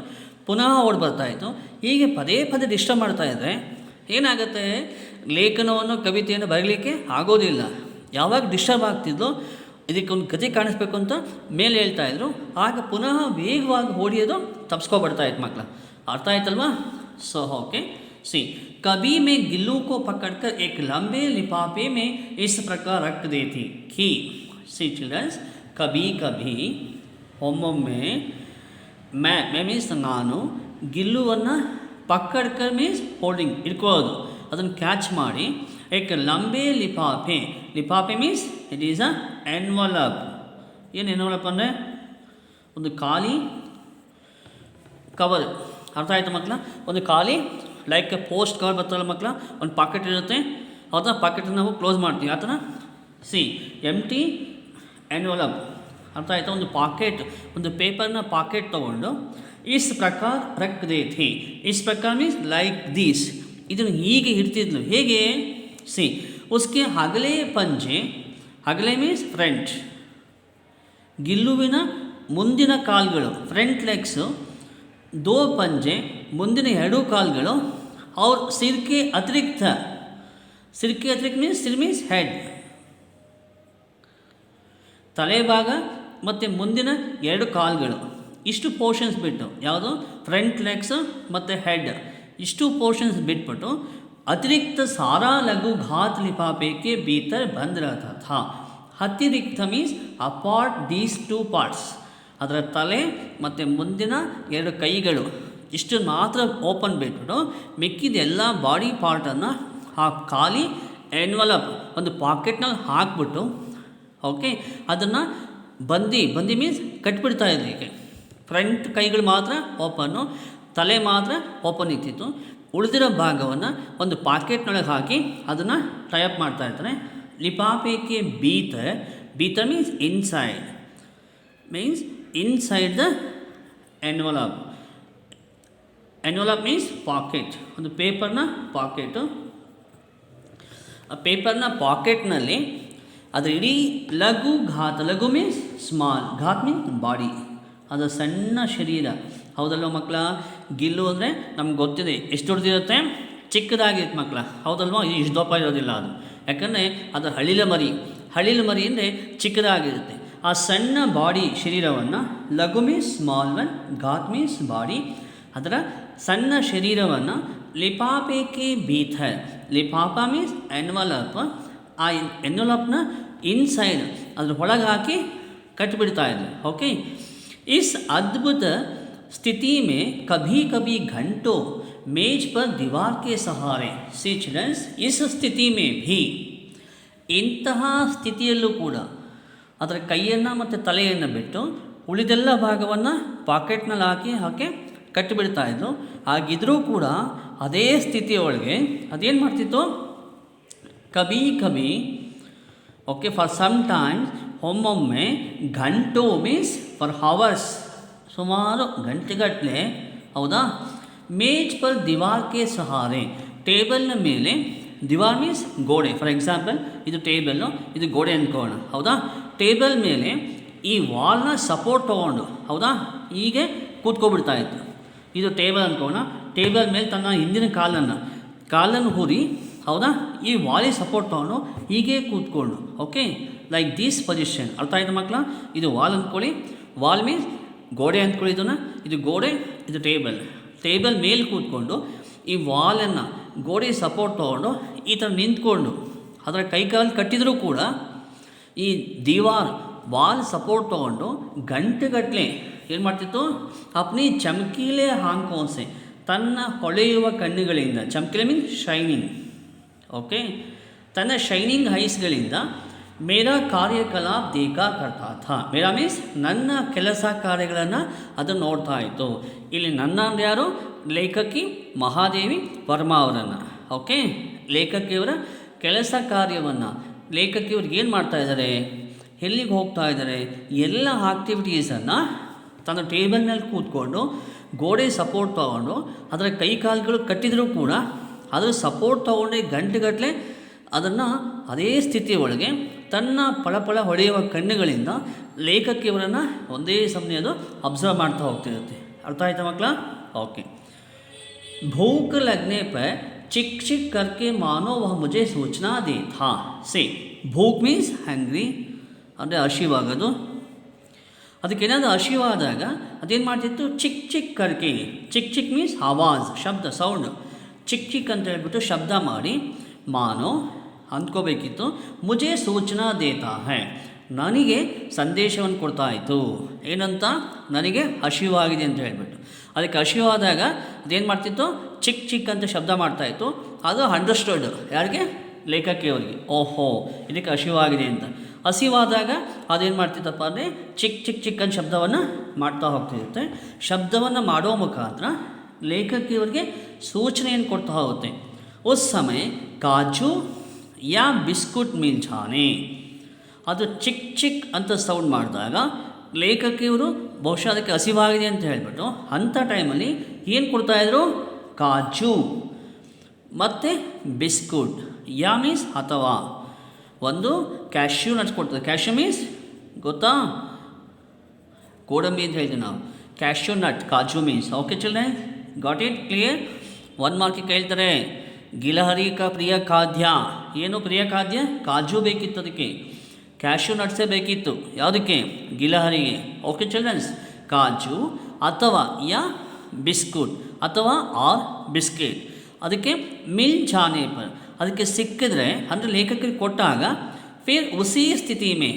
ಪುನಃ ಓಡಿ ಬರ್ತಾಯಿತ್ತು. ಹೀಗೆ ಪದೇ ಪದೇ ಡಿಸ್ಟರ್ಬ್ ಮಾಡ್ತಾಯಿದ್ರೆ ಏನಾಗುತ್ತೆ, ಲೇಖನವನ್ನು ಕವಿತೆಯನ್ನು ಬರೀಲಿಕ್ಕೆ ಆಗೋದಿಲ್ಲ. ಯಾವಾಗ ಡಿಸ್ಟರ್ಬ್ ಆಗ್ತಿದ್ಲು, ಇದಕ್ಕೊಂದು ಗತಿ ಕಾಣಿಸ್ಬೇಕು ಅಂತ ಮೇಲೆ ಹೇಳ್ತಾಯಿದ್ರು, ಆಗ ಪುನಃ ವೇಗವಾಗಿ ಓಡಿಯೋದು ತಪ್ಪಿಸ್ಕೊಬಿಡ್ತಾಯಿತ್ತು ಮಕ್ಕಳ. ಅರ್ಥ ಆಯ್ತಲ್ವಾ? ಸೊ ಓಕೆ, ಸಿ कभी मैं गिल्लू को पकड़कर एक लंबे लिफाफे में इस प्रकार रख देती कि. सी चिल्ड्रन्स, कभी कभी ಒಮ್ಮೊಮ್ಮೆ मैं ಮೀನ್ಸ್ ನಾನು ಗಿಲ್ಲುವನ್ನು ಪಕ್ಕಡ್ಕರ್ ಮೀನ್ಸ್ ಹೋಲ್ಡಿಂಗ್, ಇಟ್ಕೊಳ್ಳೋದು, ಅದನ್ನು ಕ್ಯಾಚ್ ಮಾಡಿ, ಏಕ್ ಲಂಬೆ ಲಿಫಾಫೆ, ಲಿಫಾಫೆ means it is a envelope. ಏನು ಎನ್ವಲಪ್ ಅಂದರೆ ಒಂದು ಖಾಲಿ ಕವರ್, ಅರ್ಥ ಆಯಿತು ಮಕ್ಕಳ? ಒಂದು ಖಾಲಿ ಲೈಕ್ ಪೋಸ್ಟ್ ಕವರ್ ಬರ್ತಲ್ಲ ಮಕ್ಕಳ, ಒಂದು ಪಾಕೆಟ್ ಇರುತ್ತೆ, ಹೌದಾ? ಪಾಕೆಟನ್ನು ನಾವು ಕ್ಲೋಸ್ ಮಾಡ್ತೀವಿ ಆ ಥರ. ಸಿ ಎಮ್ ಟಿ ಎನ್ವಲಪ್, ಅರ್ಥ ಆಯಿತಾ? ಒಂದು ಪಾಕೆಟ್, ಒಂದು ಪೇಪರ್ನ ಪಾಕೆಟ್ ತೊಗೊಂಡು ಇಸ್ ಪ್ರಕಾರ ರಖ್ ದೇತಿ. ಇಸ್ ಪ್ರಕಾರ ಮೀನ್ಸ್ ಲೈಕ್ ದಿಸ್, ಇದನ್ನು ಹೀಗೆ ಇಡ್ತಿದ್ಲು. ಹೇಗೆ? ಸಿ ಉಸ್ಕೆ ಹಗಲೇ ಪಂಜೆ, ಹಗಲೇ ಮೀನ್ಸ್ ಫ್ರಂಟ್, ಗಿಲ್ಲುವಿನ ಮುಂದಿನ ಕಾಲುಗಳು ಫ್ರಂಟ್ ಲೆಗ್ಸು, ದೋ ಪಂಜೆ ಮುಂದಿನ ಎರಡು ಕಾಲುಗಳು, ಅವ್ರ ಸಿರ್ಕೆ ಅತಿರಿಕ್ತ, ಸಿರ್ಕೆ ಅತಿರಿಕ್ತ ಮೀನ್ಸ್ ಸಿರ್ ಮೀನ್ಸ್ ಹೆಡ್, ತಲೆಭಾಗ ಮತ್ತು ಮುಂದಿನ ಎರಡು ಕಾಲುಗಳು, ಇಷ್ಟು ಪೋರ್ಷನ್ಸ್ ಬಿಟ್ಟು, ಯಾವುದು ಫ್ರಂಟ್ ಲೆಗ್ಸ್ ಮತ್ತು ಹೆಡ್, ಇಷ್ಟು ಪೋರ್ಷನ್ಸ್ ಬಿಟ್ಬಿಟ್ಟು ಅತಿರಿಕ್ತ ಸಾರಾ ಲಘು ಘಾತ್ ಲಿಫಾಫೆ ಕೆ ಭೀತರ್ ಬಂದ್ ರಹತಾ ಥಾ. ಅತಿರಿಕ್ತ means apart these two parts, ಅದರ ತಲೆ ಮತ್ತು ಮುಂದಿನ ಎರಡು ಕೈಗಳು ಇಷ್ಟು ಮಾತ್ರ ಓಪನ್ ಬಿಟ್ಬಿಟ್ಟು ಮಿಕ್ಕಿದ ಎಲ್ಲ ಬಾಡಿ ಪಾರ್ಟನ್ನು ಆ ಖಾಲಿ ಎನ್ವಲಪ್ ಒಂದು ಪಾಕೆಟ್ನಲ್ಲಿ ಹಾಕ್ಬಿಟ್ಟು, ಓಕೆ, ಅದನ್ನು ಬಂದಿ ಮೀನ್ಸ್ ಕಟ್ಬಿಡ್ತಾ ಇದ್ರಿ. ಹೀಗೆ ಫ್ರಂಟ್ ಕೈಗಳು ಮಾತ್ರ ಓಪನ್ನು, ತಲೆ ಮಾತ್ರ ಓಪನ್ ಇರ್ತಿತ್ತು. ಉಳಿದಿರೋ ಭಾಗವನ್ನು ಒಂದು ಪಾಕೆಟ್ನೊಳಗೆ ಹಾಕಿ ಅದನ್ನು ಟೈಅಪ್ ಮಾಡ್ತಾ ಇರ್ತಾರೆ. ಲಿಫಾಫೆಗೆ ಬೀತ means inside, means inside the envelope. Envelope means pocket, ಒಂದು ಪೇಪರ್ನ ಪಾಕೆಟು. ಆ ಪೇಪರ್ನ ಪಾಕೆಟ್ನಲ್ಲಿ ಅದರ ಇಡೀ ಲಘು ಘಾತ, ಲಘು ಮೀನ್ಸ್ ಸ್ಮಾಲ್, ಘಾತ್ ಮೀನ್ಸ್ ಬಾಡಿ, ಅದು ಸಣ್ಣ ಶರೀರ. ಹೌದಲ್ವ ಮಕ್ಕಳ? ಗಿಲ್ಲು ಅಂದರೆ ನಮ್ಗೆ ಗೊತ್ತಿದೆ ಎಷ್ಟು ದೊಡ್ಡದಿರುತ್ತೆ, ಚಿಕ್ಕದಾಗಿರುತ್ತೆ ಮಕ್ಕಳ, ಹೌದಲ್ವ? ಇಷ್ಟು ದಪ್ಪ ಇರೋದಿಲ್ಲ ಅದು, ಯಾಕಂದರೆ ಅದು ಹಳಿಲ ಮರಿ ಅಂದರೆ ಚಿಕ್ಕದಾಗಿರುತ್ತೆ. ಆ ಸಣ್ಣ ಬಾಡಿ ಶರೀರವನ್ನು ಲಘು ಮೀನ್ಸ್ ಸ್ಮಾಲ್ ಒನ್, ಘಾತ್ ಮೀನ್ಸ್ ಬಾಡಿ, ಅದರ ಸಣ್ಣ ಶರೀರವನ್ನು ಲಿಫಾಫೆಗೆ ಭೀತರ್, ಲಿಫಾಫಾ ಮೀನ್ಸ್ ಎನ್ವಲಪ್, ಆ ಎನ್ವಲಪ್ನ ಇನ್ಸೈಡ್ ಅದ್ರ ಒಳಗೆ ಹಾಕಿ ಕಟ್ಟಿಬಿಡ್ತಾ ಇದ್ದರು. ಓಕೆ, इस अद्भुत स्थिति में कभी कभी घंटों मेज पर दीवार के सहारे सी चिल्ड्रंस, इस स्थिति में भी, ಇಂತಹ ಸ್ಥಿತಿಯಲ್ಲೂ ಕೂಡ ಅದರ ಕೈಯನ್ನು ಮತ್ತು ತಲೆಯನ್ನು ಬಿಟ್ಟು ಉಳಿದೆಲ್ಲ ಭಾಗವನ್ನು ಪಾಕೆಟ್ನಲ್ಲಿ ಹಾಕಿ ಕಟ್ಟಿಬಿಡ್ತಾಯಿದ್ರು. ಹಾಗಿದ್ರೂ ಕೂಡ ಅದೇ ಸ್ಥಿತಿಯೊಳಗೆ ಅದೇನು ಮಾಡ್ತಿತ್ತು, ಕಭಿ ಕಭಿ, ಓಕೆ, ಫಾರ್ ಸಮ್ ಟೈಮ್ಸ್, ಒಮ್ಮೊಮ್ಮೆ, ಗಂಟೋ ಮೀನ್ಸ್ ಫಾರ್ ಹವರ್ಸ್, ಸುಮಾರು ಗಂಟೆಗಟ್ಟಲೆ, ಹೌದಾ, ಮೇಜ್ ಪರ್ ದಿವಾರ್ಗೆ ಸಹಾರೆ, ಟೇಬಲ್ನ ಮೇಲೆ, ದಿವಾರ್ ಮೀನ್ಸ್ ಗೋಡೆ, ಫಾರ್ ಎಕ್ಸಾಂಪಲ್ ಇದು ಟೇಬಲ್ಲು, ಇದು ಗೋಡೆ ಅಂದ್ಕೋಣ, ಹೌದಾ? ಟೇಬಲ್ ಮೇಲೆ ಈ ವಾಲ್ನ ಸಪೋರ್ಟ್ ತೊಗೊಂಡು, ಹೌದಾ, ಹೀಗೆ ಕೂತ್ಕೊಬಿಡ್ತಾ ಇತ್ತು. ಇದು ಟೇಬಲ್ ಅಂದ್ಕೋಣ, ಟೇಬಲ್ ಮೇಲೆ ತನ್ನ ಹಿಂದಿನ ಕಾಲನ್ನು ಹೂರಿ, ಹೌದಾ, ಈ ವಾಲಿಗೆ ಸಪೋರ್ಟ್ ತೊಗೊಂಡು ಹೀಗೆ ಕೂತ್ಕೊಂಡು, ಓಕೆ, ಲೈಕ್ ದಿಸ್ ಪೊಸಿಷನ್. ಅರ್ಥ ಆಯಿತು ಮಕ್ಕಳ? ಇದು ವಾಲ್ ಅಂದ್ಕೊಳ್ಳಿ, ವಾಲ್ ಮೀನ್ಸ್ ಗೋಡೆ ಅಂದ್ಕೊಳ್ಳಿ, ಇದು ಗೋಡೆ, ಇದು ಟೇಬಲ್ ಮೇಲೆ ಕೂತ್ಕೊಂಡು ಈ ವಾಲನ್ನು ಗೋಡೆ ಸಪೋರ್ಟ್ ತೊಗೊಂಡು ಈ ಥರ ನಿಂತ್ಕೊಂಡು ಅದರ ಕೈಕಾಲು ಕಟ್ಟಿದರೂ ಕೂಡ ಈ ದಿವಾರ್ ವಾಲ್ ಸಪೋರ್ಟ್ ತೊಗೊಂಡು ಗಂಟೆಗಟ್ಟಲೆ ಏನು ಮಾಡ್ತಿತ್ತು, ಅಪ್ನಿ ಚಮಕೀಲೆ ಹಾಂಕೋಸೆ, ತನ್ನ ಹೊಳೆಯುವ ಕಣ್ಣುಗಳಿಂದ, ಚಮಕೀಲೆ ಮೀನ್ಸ್ ಶೈನಿಂಗ್, ಓಕೆ, ತನ್ನ ಶೈನಿಂಗ್ ಐಸ್ಗಳಿಂದ ಮೇರಾ ಕಾರ್ಯಕಲಾಪ ದೇಖಾ ಕರ್ತಾ ಥಾ. ಮೇರಾ ಮೀನ್ಸ್ ನನ್ನ ಕೆಲಸ ಕಾರ್ಯಗಳನ್ನು ಅದನ್ನು ನೋಡ್ತಾ ಇತ್ತು. ಇಲ್ಲಿ ನನ್ನ ಅಂದರೆ ಯಾರು? ಲೇಖಕಿ ಮಹಾದೇವಿ ವರ್ಮಾ ಅವರನ್ನು, ಓಕೆ, ಲೇಖಕಿಯವರ ಕೆಲಸ ಕಾರ್ಯವನ್ನು, ಲೇಖಕಿಯವ್ರಿಗೆ ಏನು ಮಾಡ್ತಾ ಇದ್ದಾರೆ, ಎಲ್ಲಿಗೆ ಹೋಗ್ತಾ ಇದ್ದಾರೆ, ಎಲ್ಲ ಆಕ್ಟಿವಿಟೀಸನ್ನು ತನ್ನ ಟೇಬಲ್ ಮೇಲೆ ಕೂತ್ಕೊಂಡು ಗೋಡೆ ಸಪೋರ್ಟ್ ತೊಗೊಂಡು ಅದರ ಕೈ ಕಾಲುಗಳು ಕಟ್ಟಿದರೂ ಕೂಡ ಅದರ ಸಪೋರ್ಟ್ ತೊಗೊಂಡು ಗಂಟೆಗಟ್ಟಲೆ ಅದನ್ನು ಅದೇ ಸ್ಥಿತಿಯ ಒಳಗೆ ತನ್ನ ಫಳಫಳ ಹೊಳೆಯುವ ಕಣ್ಣುಗಳಿಂದ ಲೇಖಕಿಯವರನ್ನು ಒಂದೇ ಸಮಯ ಅದು ಅಬ್ಸರ್ವ್ ಮಾಡ್ತಾ ಹೋಗ್ತಿರುತ್ತೆ. ಅರ್ಥ ಆಯ್ತಾ ಮಕ್ಕಳ? ಓಕೆ. भूख लगने पर चिक चिक करके मानो वह मुझे सूचना दे था. से ಭೂಕ್ ಮೀನ್ಸ್ ಹ್ಯಾಂಗ್ರಿ, ಅಂದರೆ ಹಸಿವಾಗೋದು. ಅದಕ್ಕೇನಾದರೂ ಹಸಿವಾದಾಗ ಅದೇನು ಮಾಡ್ತಿತ್ತು, ಚಿಕ್ ಚಿಕ್ ಕರ್ಕೆ, ಚಿಕ್ ಮೀನ್ಸ್ ಆವಾಜ್, ಶಬ್ದ, ಸೌಂಡ್, ಚಿಕ್ ಅಂತ ಹೇಳ್ಬಿಟ್ಟು ಶಬ್ದ ಮಾಡಿ, ಮಾನೋ ಅಂದ್ಕೋಬೇಕಿತ್ತು, ಮುಜೆ ಸೂಚನಾ ದೇತಾ ಹೈ, ನನಗೆ ಸಂದೇಶವನ್ನು ಕೊಡ್ತಾ ಇತ್ತು. ಏನಂತ? ನನಗೆ ಹಸಿವಾಗಿದೆ ಅಂತ ಹೇಳ್ಬಿಟ್ಟು. ಅದಕ್ಕೆ ಹಸಿವಾದಾಗ ಅದೇನು ಮಾಡ್ತಿತ್ತು, ಚಿಕ್ ಅಂತ ಶಬ್ದ ಮಾಡ್ತಾಯಿತ್ತು. ಅದು ಅಂಡರ್ಸ್ಟುಡ್ ಯಾರಿಗೆ? ಲೇಖಕಿಯವರಿಗೆ. ಓಹೋ, ಇದಕ್ಕೆ ಹಸಿವಾಗಿದೆ ಅಂತ. ಹಸಿವಾದಾಗ ಅದೇನು ಮಾಡ್ತಿತ್ತಪ್ಪ ಅಂದರೆ ಚಿಕ್ ಅಂತ ಶಬ್ದವನ್ನು ಮಾಡ್ತಾ ಹೋಗ್ತಿರುತ್ತೆ. ಶಬ್ದವನ್ನು ಮಾಡೋ ಮುಖಾಂತರ ಲೇಖಕಿಯವರಿಗೆ ಸೂಚನೆಯನ್ನು ಕೊಡ್ತಾ ಹೋಗುತ್ತೆ. ಉಸ್ ಸಮಯ ಕಾಜು ಯಾ ಬಿಸ್ಕುಟ್ ಮಿಲ್ ಜಾನೆ, ಅದು ಚಿಕ್ ಚಿಕ್ ಅಂತ ಸೌಂಡ್ ಮಾಡಿದಾಗ ಲೇಖಕಿಯವರು ಬಹುಶಃ ಅದಕ್ಕೆ ಹಸಿವಾಗಿದೆ ಅಂತ ಹೇಳಿಬಿಟ್ಟು ಅಂಥ ಟೈಮಲ್ಲಿ ಏನು ಕೊಡ್ತಾಯಿದ್ರು, ಕಾಜು ಮತ್ತು ಬಿಸ್ಕುಟ್. ಯಾ ಮೀನ್ಸ್ ಅಥವಾ, ಒಂದು ಕ್ಯಾಶ್ಯೂ ನಟ್ಸ್ ಕೊಡ್ತಾರೆ. ಕ್ಯಾಶ್ಯೂ ಮೀನ್ಸ್ ಗೊತ್ತಾ, ಗೋಡಂಬಿ ಅಂತ ಹೇಳ್ತೀವಿ ನಾವು. Cashew nut, kaju means. Okay children, got it clear? 1 ಮಾರ್ಕಿಗೆ ಕೇಳ್ತಾರೆ. ಗಿಲಹರಿ ಕ ಪ್ರಿಯ ಖಾದ್ಯ, ಏನು ಪ್ರಿಯ ಖಾದ್ಯ? ಕಾಜು ಬೇಕಿತ್ತು ಅದಕ್ಕೆ, ಕ್ಯಾಶ್ಯೂ ನಟ್ಸೇ ಬೇಕಿತ್ತು. ಯಾವುದಕ್ಕೆ? ಗಿಲಹರಿಗೆ. ಓಕೆ ಚಿಲ್ಡ್ರನ್ಸ್, ಕಾಜು ಅಥವಾ ಯಾ ಬಿಸ್ಕುಟ್ ಅಥವಾ ಆರ್ ಬಿಸ್ಕೆಟ್. ಅದಕ್ಕೆ ಮಿಲ್ ಜಾನೆ ಪರ್, ಅದಕ್ಕೆ ಸಿಕ್ಕಿದ್ರೆ ಅಂದರೆ ಲೇಖಕರಿಗೆ ಕೊಟ್ಟಾಗ ಫಿರ್ ಉಸಿ ಸ್ಥಿತಿ ಮೇ,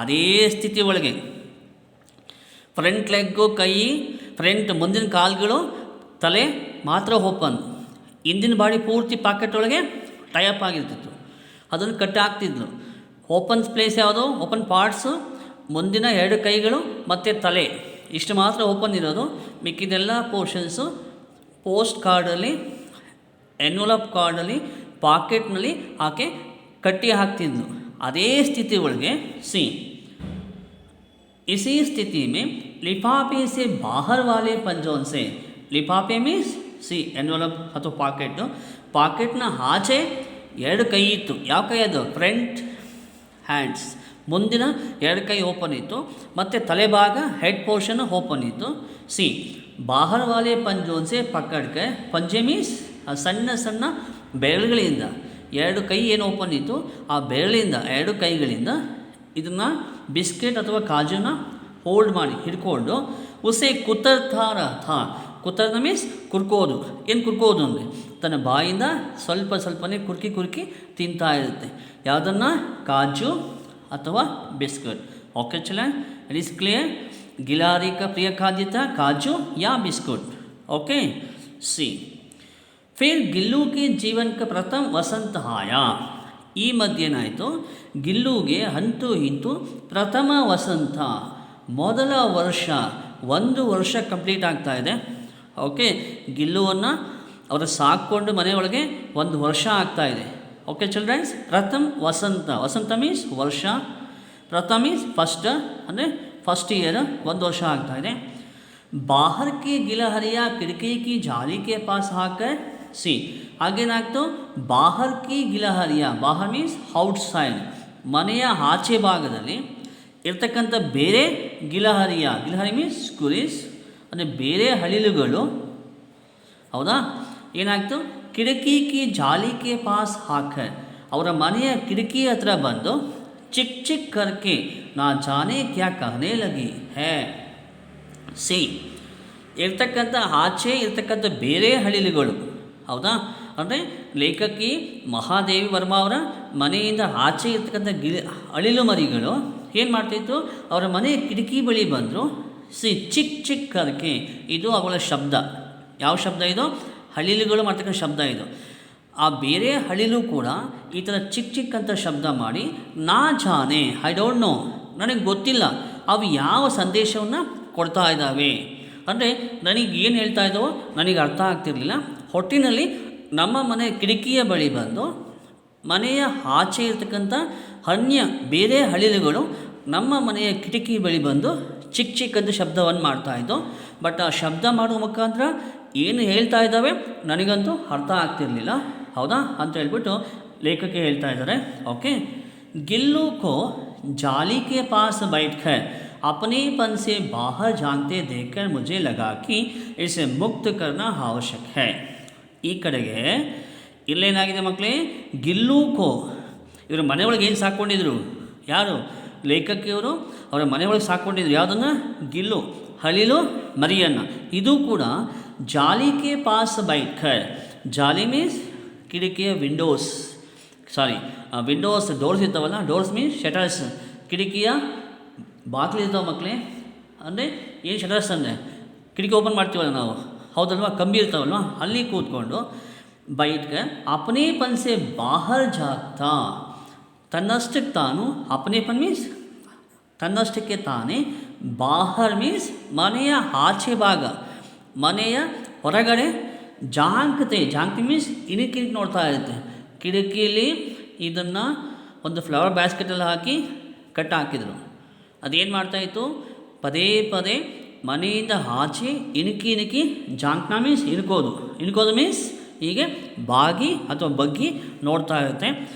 ಅದೇ ಸ್ಥಿತಿ ಒಳಗೆ ಫ್ರಂಟ್ ಲೆಗ್ಗು, ಕೈ ಫ್ರಂಟ್ ಮುಂದಿನ ಕಾಲುಗಳು, ತಲೆ ಮಾತ್ರ ಓಪನ್, ಹಿಂದಿನ ಬಾಡಿ ಪೂರ್ತಿ ಪಾಕೆಟ್ ಒಳಗೆ ಟೈಅಪ್ ಆಗಿರ್ತಿತ್ತು, ಅದನ್ನು ಕಟ್ ಹಾಕ್ತಿದ್ಲು. ಓಪನ್ ಪ್ಲೇಸ್ ಯಾವುದು? ಓಪನ್ ಪಾರ್ಟ್ಸು ಮುಂದಿನ 2 ಕೈಗಳು ಮತ್ತು ತಲೆ, ಇಷ್ಟು ಮಾತ್ರ ಓಪನ್ ಇರೋದು. ಮಿಕ್ಕಿದೆಲ್ಲ ಪೋರ್ಷನ್ಸು ಪೋಸ್ಟ್ ಕಾರ್ಡಲ್ಲಿ, ಎನ್ವಲಪ್ ಕಾರ್ಡಲ್ಲಿ, ಪಾಕೆಟ್ನಲ್ಲಿ ಆಕೆ ಕಟ್ಟಿ ಹಾಕ್ತಿದ್ಲು. ಅದೇ ಸ್ಥಿತಿ ಒಳಗೆ ಸಿ, इसी स्थिति में लिफाफे से बाहर वाले पंजों से, लिफाफे मीन्स ಸಿ ಎನ್ವಲಪ್ ಅಥವಾ ಪಾಕೆಟು, ಪಾಕೆಟ್ನ ಆಚೆ 2 ಕೈ ಇತ್ತು. ಯಾವ ಕೈ ಅದು? ಫ್ರಂಟ್ ಹ್ಯಾಂಡ್ಸ್, ಮುಂದಿನ 2 ಕೈ ಓಪನ್ ಇತ್ತು ಮತ್ತು ತಲೆಭಾಗ ಹೆಡ್ ಪೋರ್ಷನ್ ಓಪನ್ ಇತ್ತು. ಸಿ ಬಾಹರ್ ವಾಲೆ ಪಂಜೋನ್ಸೆ ಪಕ್ಕಡ್ಕೆ, ಪಂಜೆ ಮೀನ್ಸ್ ಸಣ್ಣ ಸಣ್ಣ ಬೆರಳುಗಳಿಂದ 2 ಕೈ ಏನು ಓಪನ್ ಇತ್ತು ಆ ಬೆರಳಿಂದ 2 ಕೈಗಳಿಂದ ಇದನ್ನು ಬಿಸ್ಕೆಟ್ ಅಥವಾ ಕಾಜುನ ಹೋಲ್ಡ್ ಮಾಡಿ ಹಿಡ್ಕೊಂಡು ಉಸೆ ಕುತರ್ತಾರ ಥಾ, ಕುತರ್ನ ಮೀನ್ಸ್ ಕುರ್ಕೋದು. ಏನು ಕುರ್ಕೋದು ಅಂದರೆ ತನ್ನ ಬಾಯಿಂದ ಸ್ವಲ್ಪ ಸ್ವಲ್ಪನೇ ಕುರ್ಕಿ ತಿಂತಾ ಇರುತ್ತೆ. ಯಾವುದನ್ನು? ಕಾಜು ಅಥವಾ ಬಿಸ್ಕಟ್. ಓಕೆ ಚಲ, ಇಟ್ ಈಸ್ ಕ್ಲಿಯರ್? ಗಿಲಾರಿ ಕ ಪ್ರಿಯ ಖಾದ್ಯ था काजू या बिस्कुट. ओके सी फिर गिल्लू के जीवन का प्रथम वसंत आया. ಈ ಮಧ್ಯೆ ಏನಾಯಿತು, ಗಿಲ್ಲುಗೆ ಅಂತೂ ಇಂತೂ ಪ್ರಥಮ ವಸಂತ, ಮೊದಲ ವರ್ಷ, 1 ವರ್ಷ ಕಂಪ್ಲೀಟ್ ಆಗ್ತಾ ಇದೆ. ಓಕೆ, ಗಿಲ್ಲುವನ್ನು ಅವರು ಸಾಕ್ಕೊಂಡು ಮನೆಯೊಳಗೆ 1 ವರ್ಷ ಆಗ್ತಾ ಇದೆ. ಓಕೆ ಚಿಲ್ಡ್ರನ್ಸ್, ಪ್ರಥಮ ವಸಂತ, ವಸಂತ ಮೀನ್ಸ್ ವರ್ಷ, ಪ್ರಥಮ ಮೀನ್ಸ್ ಫಸ್ಟ್ ಅಂದರೆ ಫಸ್ಟ್ ಇಯರ್, 1 ವರ್ಷ ಆಗ್ತಾ ಇದೆ. ಬಾಹರ್ ಕೆ ಗಿಲಹರಿಯ ಕಿಟಕಿ ಕಿ ಜಾಲಿ ಕೆ ಪಾಸ್ ಹಾಕರ್ ಸಿ, ಹಾಗೇನಾಗ್ತು, ಬಾಹರ್ ಕಿ ಗಿಲಹರಿಯ, ಬಾಹರ್ ಮೀನ್ಸ್ ಔಟ್ಸೈಡ್, ಮನೆಯ ಆಚೆ ಭಾಗದಲ್ಲಿ ಇರ್ತಕ್ಕಂಥ ಬೇರೆ ಗಿಲಹರಿಯ, ಗಿಲಹರಿ ಮೀನ್ಸ್ ಸ್ಕುರೀಸ್ ಅಂದರೆ ಬೇರೆ ಹಳಿಲುಗಳು, ಹೌದಾ, ಏನಾಗ್ತು, ಕಿಟಕಿ ಕಿ ಜಾಲಿ ಕೆ ಪಾಸ್ ಹಾಕರ್, ಅವರ ಮನೆಯ ಕಿಟಕಿ ಹತ್ರ ಬಂದು ಚಿಕ್ ಚಿಕ್ ಕರ್ಕೆ ನಾ ಜಾನೆ ಕ್ಯಾ ಕಹನೆ ಲಗಿ ಹೇ ಸಿ, ಇರ್ತಕ್ಕಂಥ ಆಚೆ ಇರ್ತಕ್ಕಂಥ ಬೇರೆ ಹಳಿಲುಗಳು, ಹೌದಾ, ಅಂದರೆ ಲೇಖಕಿ ಮಹಾದೇವಿ ವರ್ಮಾ ಅವರ ಮನೆಯಿಂದ ಆಚೆ ಇರ್ತಕ್ಕಂಥ ಅಳಿಲು ಮರಿಗಳು ಏನು ಮಾಡ್ತಿತ್ತು, ಅವರ ಮನೆಯ ಕಿಟಕಿ ಬಳಿ ಬಂದರು. ಸಿ ಚಿಕ್ ಚಿಕ್ ಕರ್ಕೆ, ಇದು ಅವಳ ಶಬ್ದ. ಯಾವ ಶಬ್ದ ಇದು? ಹಳಿಲುಗಳು ಮಾಡ್ತಕ್ಕಂಥ ಶಬ್ದ ಇದು. ಆ ಬೇರೆ ಹಳಿಲು ಕೂಡ ಈ ಥರ ಚಿಕ್ ಚಿಕ್ ಅಂತ ಶಬ್ದ ಮಾಡಿ ನಾ ಜಾನೆ, ಐ ಡೋಂಟ್ ನೋ, ನನಗೆ ಗೊತ್ತಿಲ್ಲ ಅವು ಯಾವ ಸಂದೇಶವನ್ನು ಕೊಡ್ತಾ ಇದ್ದಾವೆ, ಅಂದರೆ ನನಗೆ ಏನು ಹೇಳ್ತಾ ಇದ್ದಾವೋ ನನಗೆ ಅರ್ಥ ಆಗ್ತಿರಲಿಲ್ಲ. ಹೊಟ್ಟಿನಲ್ಲಿ ನಮ್ಮ ಮನೆ ಕಿಟಕಿಯ ಬಳಿ ಬಂದು ಮನೆಯ ಆಚೆ ಇರ್ತಕ್ಕಂಥ ಅನ್ಯ ಬೇರೆ ಹಳಿಲುಗಳು ನಮ್ಮ ಮನೆಯ ಕಿಟಕಿ ಬಳಿ ಬಂದು ಚಿಕ್ಕ ಚಿಕ್ಕಂದು ಶಬ್ದವನ್ನು ಮಾಡ್ತಾಯಿದ್ದು. ಬಟ್ ಆ ಶಬ್ದ ಮಾಡುವ ಮುಖಾಂತರ ಏನು ಹೇಳ್ತಾ ಇದ್ದಾವೆ ನನಗಂತೂ ಅರ್ಥ ಆಗ್ತಿರಲಿಲ್ಲ, ಹೌದಾ ಅಂತ ಹೇಳ್ಬಿಟ್ಟು ಲೇಖಕಿ ಹೇಳ್ತಾ ಇದ್ದಾರೆ. ಓಕೆ, गिल्लू को जाली के पास बैठकर अपनेपन से बाहर झांकते देखकर मुझे लगा कि इसे मुक्त करना आवश्यक है. ಈ ಕಡೆಗೆ ಇಲ್ಲೇನಾಗಿದೆ ಮಕ್ಕಳೇ, ಗಿಲ್ಲು ಕೋ, ಇವರು ಮನೆಯೊಳಗೆ ಏನು ಸಾಕ್ಕೊಂಡಿದ್ರು, ಯಾರು ಲೇಖಕಿಯವರು ಅವರ ಮನೆಯೊಳಗೆ ಸಾಕ್ಕೊಂಡಿದ್ರು ಯಾವುದನ್ನು? ಗಿಲ್ಲು, ಹಳಿಲು ಮರಿಯನ್ನು. ಇದು ಕೂಡ ಜಾಲಿಕೆ ಪಾಸ್ ಬೈಟ್ಕರ್, ಜಾಲಿ ಮೀನ್ಸ್ ಕಿಟಕಿಯ ವಿಂಡೋಸ್, ಸಾರಿ ವಿಂಡೋಸ್ ಡೋರ್ಸ್ ಇರ್ತಾವಲ್ಲ, ಡೋರ್ಸ್ ಮೀನ್ಸ್ ಶಟರ್ಸ್, ಕಿಟಕಿಯ ಬಾಗಿಲು ಇರ್ತಾವೆ ಮಕ್ಕಳೇ. ಅಂದರೆ ಏನು ಶಟರ್ಸ್ ಅಂದರೆ ಕಿಟಕಿ ಓಪನ್ ಮಾಡ್ತೀವಲ್ಲ ನಾವು, ಹೌದಲ್ವಾ, ಕಂಬಿ ಇರ್ತಾವಲ್ವ, ಅಲ್ಲಿ ಕೂತ್ಕೊಂಡು ಬೈಟ್ಕರ್ ಅಪನೇಪನ್ ಸೆ ಬಾಹರ್ ಜಾಗ್ತಾ, ತನ್ನಷ್ಟಕ್ಕೆ ತಾನು, ಅಪನೇಪನ್ ಮೀನ್ಸ್ ತನ್ನಷ್ಟಕ್ಕೆ ತಾನೇ, ಬಾಹರ್ ಮೀನ್ಸ್ ಮನೆಯ ಆಚೆ ಭಾಗ, ಮನೆಯ ಹೊರಗಡೆ ಜಾಂಕ್ತೆ ಮೀನ್ಸ್ ಇಣುಕಿ ನೋಡ್ತಾ ಇರುತ್ತೆ. ಕಿಟಕಿಯಲ್ಲಿ ಇದನ್ನು ಒಂದು ಫ್ಲವರ್ ಬ್ಯಾಸ್ಕೆಟಲ್ಲಿ ಹಾಕಿ ಕಟ್ ಹಾಕಿದರು. ಅದೇನು ಮಾಡ್ತಾಯಿತ್ತು, ಪದೇ ಪದೇ ಮನೆಯಿಂದ ಆಚೆ ಇಣುಕಿ ಜಾಂಕ್ನ ಮೀನ್ಸ್ ಇಣುಕೋದು ಮೀನ್ಸ್ ಹೀಗೆ ಬಾಗಿ ಅಥವಾ ಬಗ್ಗಿ ನೋಡ್ತಾ ಇರುತ್ತೆ,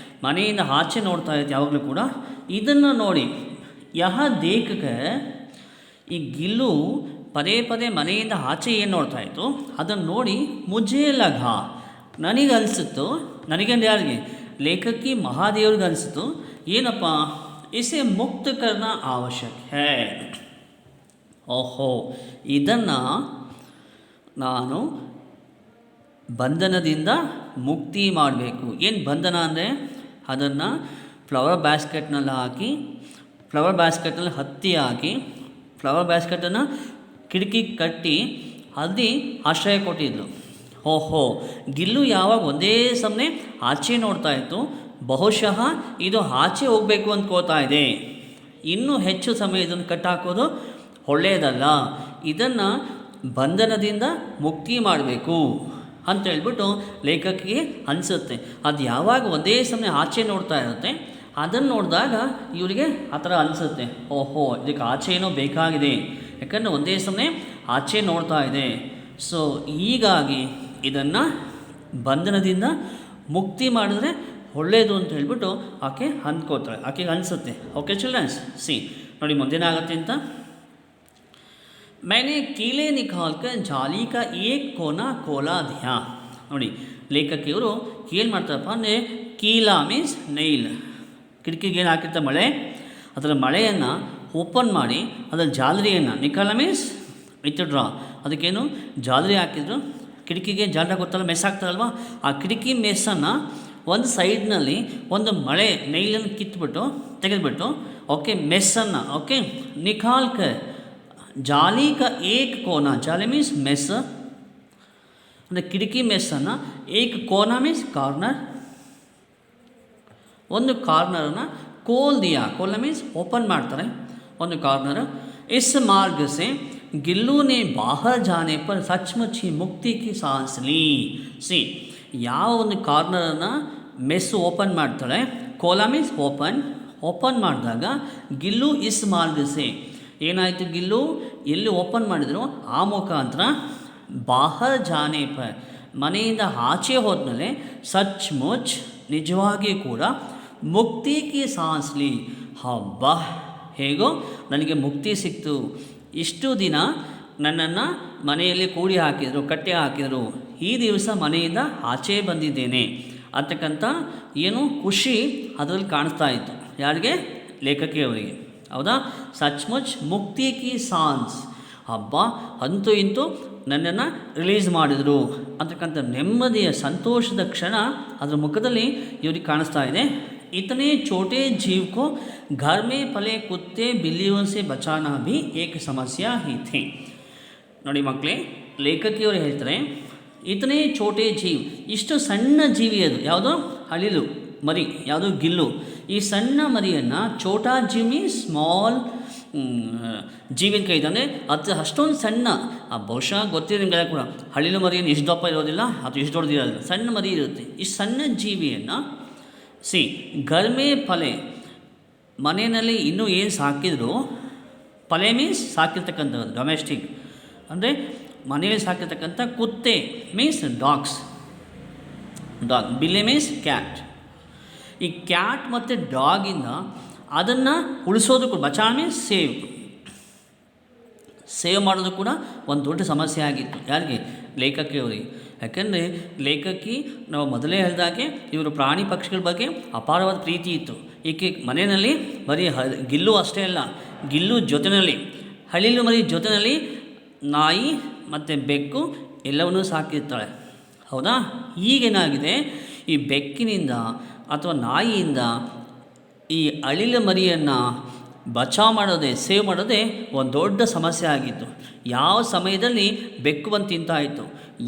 ಮನೆಯಿಂದ ಆಚೆ ನೋಡ್ತಾ ಇರುತ್ತೆ ಯಾವಾಗಲೂ ಕೂಡ. ಇದನ್ನು ನೋಡಿ ದೇಖಕ್ಕೆ ಈ ಗಿಲ್ಲು ಪದೇ ಪದೇ ಮನೆಯಿಂದ ಆಚೆ ಏನು ನೋಡ್ತಾ ಇತ್ತು ಅದನ್ನು ನೋಡಿ ಮುಜೆ ಲಗ ನನಗನ್ಸಿತ್ತು, ನನಗಂದ್ರೆ ಯಾರಿಗೆ, ಲೇಖಕಿ ಮಹಾದೇವ್ರಿಗೆ ಅನಿಸಿತು, ಏನಪ್ಪ ಇಸೆ ಮುಕ್ತ ಕರ್ನ ಅವಶ್ಯಕ ಹೇ. ಓಹೋ, ಇದನ್ನು ನಾನು ಬಂಧನದಿಂದ ಮುಕ್ತಿ ಮಾಡಬೇಕು. ಏನು ಬಂಧನ ಅಂದರೆ ಅದನ್ನು ಫ್ಲವರ್ ಬ್ಯಾಸ್ಕೆಟ್ನಲ್ಲಿ ಹಾಕಿ, ಫ್ಲವರ್ ಬ್ಯಾಸ್ಕೆಟ್ನಲ್ಲಿ ಹತ್ತಿ ಹಾಕಿ, ಫ್ಲವರ್ ಬ್ಯಾಸ್ಕೆಟನ್ನು ಕಿಟಕಿ ಕಟ್ಟಿ ಅಲ್ಲಿ ಆಶ್ರಯ ಕೊಟ್ಟಿದ್ಲು. ಓಹೋ, ಗಿಲ್ಲು ಯಾವಾಗ ಒಂದೇ ಸಮನೆ ಆಚೆ ನೋಡ್ತಾ ಇತ್ತು, ಬಹುಶಃ ಇದು ಆಚೆ ಹೋಗಬೇಕು ಅಂದ್ಕೋತಾ ಇದೆ, ಇನ್ನೂ ಹೆಚ್ಚು ಸಮಯ ಇದನ್ನು ಕಟ್ಟಾಕೋದು ಒಳ್ಳೆಯದಲ್ಲ, ಇದನ್ನು ಬಂಧನದಿಂದ ಮುಕ್ತಿ ಮಾಡಬೇಕು ಅಂತ ಹೇಳ್ಬಿಟ್ಟು ಲೇಖಕಿಗೆ ಅನಿಸುತ್ತೆ. ಅದು ಯಾವಾಗ ಒಂದೇ ಸಮಯ ಆಚೆ ನೋಡ್ತಾ ಇರುತ್ತೆ, ಅದನ್ನು ನೋಡಿದಾಗ ಇವರಿಗೆ ಆ ಥರ ಅನಿಸುತ್ತೆ, ಓಹೋ ಇದಕ್ಕೆ ಆಚೆ ಏನೋ ಬೇಕಾಗಿದೆ, ಯಾಕಂದರೆ ಒಂದೇ ಸಮಯ ಆಚೆ ನೋಡ್ತಾ ಇದೆ. ಸೊ ಹೀಗಾಗಿ ಇದನ್ನು ಬಂಧನದಿಂದ ಮುಕ್ತಿ ಮಾಡಿದ್ರೆ ಒಳ್ಳೆಯದು ಅಂತ ಹೇಳ್ಬಿಟ್ಟು ಆಕೆ ಅಂದ್ಕೋತಾಳೆ, ಆಕೆಗೆ ಅನಿಸುತ್ತೆ. ಓಕೆ ಚಿಲ್ಡ್ರನ್ಸ್, ನೋಡಿ ಮುಂದೇನಾಗುತ್ತೆ ಅಂತ. मैंने कीले निकाल कर जाली का एक कोना खोला दिया. ನೋಡಿ ಲೇಖಕಿಯವರು ಏನು ಮಾಡ್ತಾರಪ್ಪ ಅಂದರೆ ಕೀಲ ಮೀನ್ಸ್ ನೈಲ್, ಕಿಟಕಿಗೆ ಏನು ಹಾಕಿರ್ತಾರೆ ಮಳೆ, ಅದರ ಮಳೆಯನ್ನು ಓಪನ್ ಮಾಡಿ ಅದರ ಜಾಲರಿಯನ್ನು, ನಿಕಾಲ ಮೀನ್ಸ್ ವಿತ್ಡ್ರಾ, ಅದಕ್ಕೇನು ಜಾಲರಿ ಹಾಕಿದ್ರು, ಕಿಟಕಿಗೆ ಜಾಲರಿ ಗೊತ್ತಲ್ಲ ಮೆಸ್ ಹಾಕ್ತಾರಲ್ವ, ಆ ಕಿಟಕಿ ಮೆಸ್ಸನ್ನು ಒಂದು ಸೈಡ್ನಲ್ಲಿ ಒಂದು ಮಳೆ ನೈಲನ್ನು ಕಿತ್ಬಿಟ್ಟು ತೆಗೆದುಬಿಟ್ಟು ಓಕೆ ಮೆಸ್ಸನ್ನು ಓಕೆ ನಿಕಾಲ್ಕ ಜಾಲಿ ಕ ಏಕ್ ಕೋನ, ಜಾಲಿ ಮೀನ್ಸ್ ಮೆಸ್ ಅಂದರೆ ಕಿಟಕಿ ಮೆಸ್ಸನ್ನು, ಏಕ್ ಕೋನ ಮೀನ್ಸ್ ಕಾರ್ನರ್, ಒಂದು ಕಾರ್ನರನ್ನು ಕೋಲ್ ದಿಯಾ, ಕೋಲ ಮೀನ್ಸ್ ಓಪನ್ ಮಾಡ್ತಾರೆ ಒಂದು ಕಾರ್ನರ್. ಇಸ್ ಮಾರ್ಗ ಸೆ ಗಿಲ್ಲು ನೆ ಬಾಹರ್ ಜಾನೆ ಪರ್ ಸಚ್ಮುಚ್ ಹಿ ಮುಕ್ತಿ ಕಿ ಸಾನ್ಸ್ ಲಿ. ಯಾವ ಒಂದು ಕಾರ್ನರನ್ನು ಮೆಸ್ ಓಪನ್ ಮಾಡ್ತಾಳೆ, ಕೋಲ ಮೀನ್ಸ್ ಓಪನ್ ಮಾಡಿದಾಗ ಗಿಲ್ಲು ಇಸ್ ಮಾರ್ಗಸೆ ಏನಾಯಿತು, ಗಿಲ್ಲು ಎಲ್ಲಿ ಓಪನ್ ಮಾಡಿದ್ರು ಆ ಮುಖಾಂತರ ಬಾಹರ್ ಜಾನೆ ಪರ್ ಮನೆಯಿಂದ ಆಚೆ ಹೋದ್ಮೇಲೆ ಸಚ್ ಮುಚ್ ನಿಜವಾಗಿ ಕೂಡ ಮುಕ್ತಿ ಕಿ ಸಾನ್ಸ್ಲಿ, ಹಬ್ಬ ಹೇಗೋ ನನಗೆ ಮುಕ್ತಿ ಸಿಕ್ತು, ಇಷ್ಟು ದಿನ ನನ್ನನ್ನು ಮನೆಯಲ್ಲಿ ಕೂಡಿ ಹಾಕಿದರು, ಕಟ್ಟೆ ಹಾಕಿದರು, ಈ ದಿವಸ ಮನೆಯಿಂದ ಆಚೆ ಬಂದಿದ್ದೇನೆ ಅಂತಕ್ಕಂಥ ಏನು ಖುಷಿ ಅದರಲ್ಲಿ ಕಾಣಿಸ್ತಾ ಇತ್ತು. ಯಾರಿಗೆ, ಲೇಖಕಿಯವರಿಗೆ. ಹೌದಾ, ಸಚ್ಮುಚ್ ಮುಕ್ತಿ ಕಿ ಸಾನ್ಸ್, ಹಬ್ಬ ಅಂತೂ ಇಂತೂ ನನ್ನನ್ನು ರಿಲೀಸ್ ಮಾಡಿದರು ಅಂತಕ್ಕಂಥ ನೆಮ್ಮದಿಯ ಸಂತೋಷದ ಕ್ಷಣ ಅದರ ಮುಖದಲ್ಲಿ ಇವ್ರಿಗೆ ಕಾಣಿಸ್ತಾ ಇದೆ. ಇತನೇ ಛೋಟೆ ಜೀವ್ ಕೋ ಘರ್ ಮೇ ಪಲೆ ಕುತ್ತೆ ಬಿಲ್ಲಿಯೋ ಸೆ ಬಚಾನಾ ಭಿ ಏಕ್ ಸಮಸ್ಯೆ ಹಿ ಥಿ. ನೋಡಿ ಮಕ್ಕಳೇ, ಲೇಖಕಿಯವರು ಹೇಳ್ತಾರೆ ಇತನೇ ಛೋಟೆ ಜೀವ್, ಇಷ್ಟು ಸಣ್ಣ ಜೀವಿ ಅದು ಯಾವುದು, ಅಳಿಲು ಮರಿ, ಯಾವುದು ಗಿಲ್ಲು. ಈ ಸಣ್ಣ ಮರಿಯನ್ನು ಛೋಟಾ ಜೀವ್ ಮೀನ್ಸ್ ಸ್ಮಾಲ್ ಜೀವಿನ ಕೈ ಇದೆ, ಅಂದರೆ ಅದು ಅಷ್ಟೊಂದು ಸಣ್ಣ, ಬಹುಶಃ ಗೊತ್ತಿದೆ ನಿಮಗೆಲ್ಲ ಕೂಡ, ಅಳಿಲು ಮರಿಯನ್ನು ಇಷ್ಟು ದಪ್ಪ ಇರೋದಿಲ್ಲ ಅಥವಾ ಇಷ್ಟು ದೊಡ್ಡದಿರೋದಿಲ್ಲ, ಸಣ್ಣ ಮರಿ ಇರುತ್ತೆ. ಈ ಸಣ್ಣ ಜೀವಿಯನ್ನು ಗರ್ಮೆ ಪಲೆ ಮನೆಯಲ್ಲಿ ಇನ್ನೂ ಏನು ಸಾಕಿದ್ರು, ಪಲೆ ಮೀನ್ಸ್ ಸಾಕಿರ್ತಕ್ಕಂಥದ್ದು ಡೊಮೆಸ್ಟಿಕ್, ಅಂದರೆ ಮನೆಯಲ್ಲಿ ಸಾಕಿರ್ತಕ್ಕಂಥ ಕುತ್ತೆ ಮೀನ್ಸ್ ಡಾಗ್, ಬಿಲ್ಲೆ ಮೀನ್ಸ್ ಕ್ಯಾಟ್. ಈ ಕ್ಯಾಟ್ ಮತ್ತು ಡಾಗಿಂದ ಅದನ್ನು ಉಳಿಸೋದು ಕೂಡ, ಬಚಾವ್ ಮೀನ್ಸ್ ಸೇವ್ ಮಾಡೋದು ಕೂಡ ಒಂದು ದೊಡ್ಡ ಸಮಸ್ಯೆ ಆಗಿತ್ತು. ಯಾರಿಗೆ, ಲೇಖಕಿಯವರಿಗೆ. ಯಾಕೆಂದರೆ ಲೇಖಕಿ ನಾವು ಮೊದಲೇ ಹೇಳಿದಾಗೆ ಇವರು ಪ್ರಾಣಿ ಪಕ್ಷಿಗಳ ಬಗ್ಗೆ ಅಪಾರವಾದ ಪ್ರೀತಿ ಇತ್ತು. ಈಕೆ ಮನೆಯಲ್ಲಿ ಬರೀ ಗಿಲ್ಲು ಅಷ್ಟೇ ಅಲ್ಲ, ಗಿಲ್ಲು ಜೊತೆಯಲ್ಲಿ, ಅಳಿಲು ಮರಿ ಜೊತೆಯಲ್ಲಿ ನಾಯಿ ಮತ್ತು ಬೆಕ್ಕು ಎಲ್ಲವನ್ನೂ ಸಾಕಿರ್ತಾಳೆ. ಹೌದಾ, ಈಗೇನಾಗಿದೆ, ಈ ಬೆಕ್ಕಿನಿಂದ ಅಥವಾ ನಾಯಿಯಿಂದ ಈ ಅಳಿಲು ಮರಿಯನ್ನು ಬಚಾವ್ ಮಾಡೋದೇ, ಸೇವ್ ಮಾಡೋದೇ ಒಂದು ದೊಡ್ಡ ಸಮಸ್ಯೆ ಆಗಿತ್ತು. ಯಾವ ಸಮಯದಲ್ಲಿ ಬೆಕ್ಕು ಬಂದು ತಿಂತಾಯಿತ್ತು,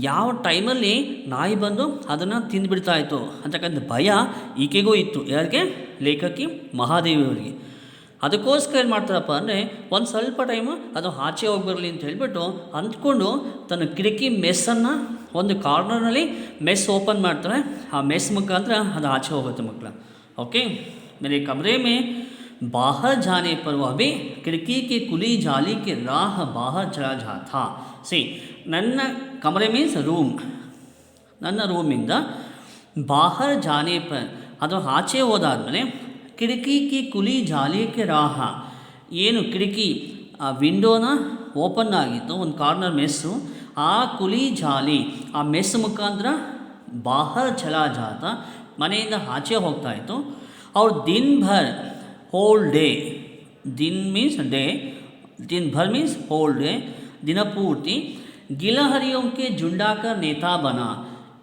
ಯಾವ ಟೈಮಲ್ಲಿ ನಾಯಿ ಬಂದು ಅದನ್ನು ತಿಂದುಬಿಡ್ತಾಯಿತ್ತು ಅಂತಕ್ಕಂಥ ಭಯ ಈಕೆಗೂ ಇತ್ತು. ಯಾರಿಗೆ, ಲೇಖಕಿ ಮಹಾದೇವಿಯವರಿಗೆ. ಅದಕ್ಕೋಸ್ಕರ ಏನು ಮಾಡ್ತಾರಪ್ಪ ಅಂದರೆ ಒಂದು ಸ್ವಲ್ಪ ಟೈಮು ಅದು ಆಚೆ ಹೋಗಿ ಬರಲಿ ಅಂತ ಹೇಳಿಬಿಟ್ಟು ಅಂದ್ಕೊಂಡು ತನ್ನ ಕಿಟಕಿ ಮೆಸ್ಸನ್ನು ಒಂದು ಕಾರ್ನರ್ನಲ್ಲಿ ಮೆಸ್ ಓಪನ್ ಮಾಡ್ತಾರೆ. ಆ ಮೆಸ್ ಮುಖಾಂತರ ಅದು ಆಚೆ ಹೋಗುತ್ತೆ ಮಕ್ಕಳ. ಓಕೆ, मेरे कमरे में बाहर जाने पर वह भी खिड़की की खुली जाली के राह बाहर चला जाता. ಸಿ ನನ್ನ ಕಮರೆ ಮೀನ್ಸ್ ರೂಮ್, ನನ್ನ ರೂಮಿಂದ ಬಾಹರ್ ಜಾನೆ ಪರ್ ಅದು ಆಚೆ ಹೋದಾದ್ಮೇಲೆ ಕಿಟಕಿ ಕಿ ಕುಲಿ ಜಾಲಿ ಕೆ ರಾಹ, ಏನು ಕಿಟಕಿ ಆ ವಿಂಡೋನ ಓಪನ್ ಆಗಿತ್ತು ಒಂದು ಕಾರ್ನರ್ ಮೆಸ್ಸು, ಆ ಕುಲಿ ಜಾಲಿ ಆ ಮೆಸ್ ಮುಖಾಂತರ ಬಾಹರ್ ಚಲಾ ಜಾತ ಮನೆಯಿಂದ ಆಚೆ ಹೋಗ್ತಾಯಿತ್ತು. और दिन भर होल डे, दिन मीन्स डे, दिन भर मीन्स होल डे, ದಿನ ಪೂರ್ತಿ ಗಿಲಹರಿಯೋಂ ಕೆ ಜುಂಡಾಕರ್ ನೇತಾ ಬನ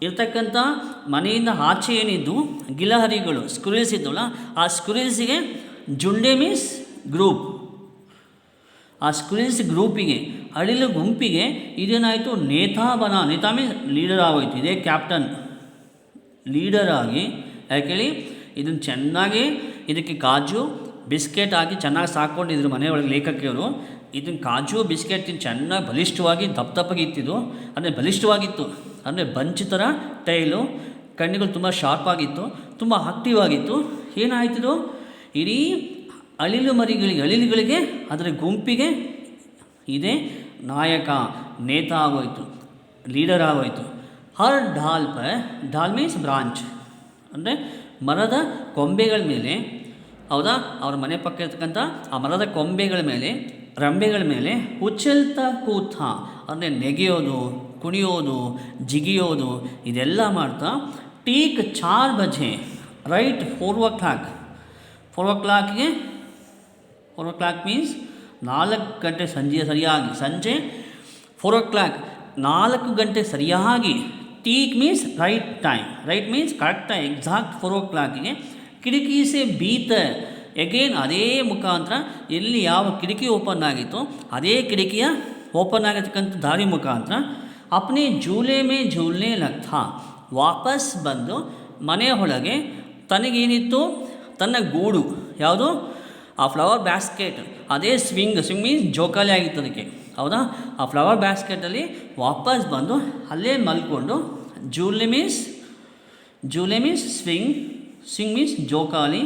ಇರ್ತಕ್ಕಂಥ ಮನೆಯಿಂದ ಆಚೆ ಏನಿದ್ದು ಗಿಲಹರಿಗಳು ಸ್ಕ್ವಿರಿಲ್ಸ್ ಇದ್ದವಲ್ಲ, ಆ ಸ್ಕ್ವಿರಿಲ್ಸಿಗೆ ಜುಂಡೆ ಮೀನ್ಸ್ ಗ್ರೂಪ್, ಆ ಸ್ಕ್ವಿರಿಲ್ಸ್ ಗ್ರೂಪಿಗೆ ಅಳಿಲು ಗುಂಪಿಗೆ ಇದೇನಾಯಿತು ನೇತಾ ಬನ, ನೇತಾ ಮೀನ್ಸ್ ಲೀಡರ್ ಆಗೋಯ್ತು. ಇದೇ ಕ್ಯಾಪ್ಟನ್ ಲೀಡರ್ ಆಗಿ, ಯಾಕೇಳಿ ಇದನ್ನು ಚೆನ್ನಾಗಿ ಇದಕ್ಕೆ ಕಾಜು ಬಿಸ್ಕೆಟ್ ಹಾಕಿ ಚೆನ್ನಾಗಿ ಸಾಕ್ಕೊಂಡಿದ್ರು ಮನೆಯೊಳಗೆ ಲೇಖಕಿಯವರು. ಇದನ್ನು ಕಾಜು ಬಿಸ್ಕೆಟ್ ಚೆನ್ನಾಗಿ ಬಲಿಷ್ಠವಾಗಿ ದಪ್ಪಗೆ ಇತ್ತಿದ್ದು, ಅಂದರೆ ಬಲಿಷ್ಠವಾಗಿತ್ತು, ಅಂದರೆ ಬಂಚ್ ಥರ ಟೈಲು, ಕಣ್ಣುಗಳು ತುಂಬ ಶಾರ್ಪ್ ಆಗಿತ್ತು, ತುಂಬ ಆಕ್ಟಿವ್ ಆಗಿತ್ತು. ಏನಾಯ್ತಿದು ಇಡೀ ಅಳಿಲುಗಳಿಗೆ ಅದರ ಗುಂಪಿಗೆ ಇದೇ ನಾಯಕ ನೇತಾ ಆಗೋಯ್ತು, ಲೀಡರ್ ಆಗೋಯ್ತು. ಹರ್ ಢಾಲ್ ಪರ್, ಢಾಲ್ ಮೀನ್ಸ್ ಬ್ರಾಂಚ್ ಅಂದರೆ ಮರದ ಕೊಂಬೆಗಳ ಮೇಲೆ, ಹೌದಾ, ಅವ್ರ ಮನೆ ಪಕ್ಕ ಇರ್ತಕ್ಕಂಥ ಆ ಮರದ ಕೊಂಬೆಗಳ ಮೇಲೆ, ರಂಬೆಗಳ ಮೇಲೆ ಉಚ್ಚಲ್ತಾ ಕೂತ ಅಂದರೆ ನೆಗೆಯೋದು, ಕುಣಿಯೋದು, ಜಿಗಿಯೋದು ಇದೆಲ್ಲ ಮಾಡ್ತಾ ಟೀಕ್ 4 ಬಜೆ ರೈಟ್ 4 o'clock, 4 o'clockಗೆ 4 o'clock ಮೀನ್ಸ್ 4 ಗಂಟೆ ಸಂಜೆ 4 o'clock 4 ಗಂಟೆ ಸರಿಯಾಗಿ, teak means right time, right means correct time, exact 4 o'clockಗೆ ಕಿಟಕಿ ಸೆ ಭೀತರ್ ಎಗೇನ್ ಅದೇ ಮುಖಾಂತರ ಎಲ್ಲಿ ಯಾವ ಕಿಟಕಿ ಓಪನ್ ಆಗಿತ್ತು ಅದೇ ಕಿಟಕಿಯ ಓಪನ್ ಆಗಿರ್ತಕ್ಕಂಥ ದಾರಿ ಮುಖಾಂತರ ಅಪ್ನೆ ಜೂಲೆ ಮೇ ಝೂಲ್ನೆ ಲಗ್ತಾ, ವಾಪಸ್ ಬಂದು ಮನೆಯ ಒಳಗೆ ತನಗೇನಿತ್ತು ತನ್ನ ಗೂಡು ಯಾವುದು ಆ ಫ್ಲವರ್ ಬ್ಯಾಸ್ಕೆಟ್, ಅದೇ ಸ್ವಿಂಗ್ ಮೀನ್ಸ್ ಜೋಕಾಲಿ ಆಗಿತ್ತು ಅದಕ್ಕೆ, ಹೌದಾ, ಆ ಫ್ಲವರ್ ಬ್ಯಾಸ್ಕೆಟಲ್ಲಿ ವಾಪಸ್ ಬಂದು ಅಲ್ಲೇ ಮಲ್ಕೊಂಡು, ಜೂಲೆ ಮೀನ್ಸ್ ಸ್ವಿಂಗ್ ಮೀನ್ಸ್ ಜೋಕಾಲಿ,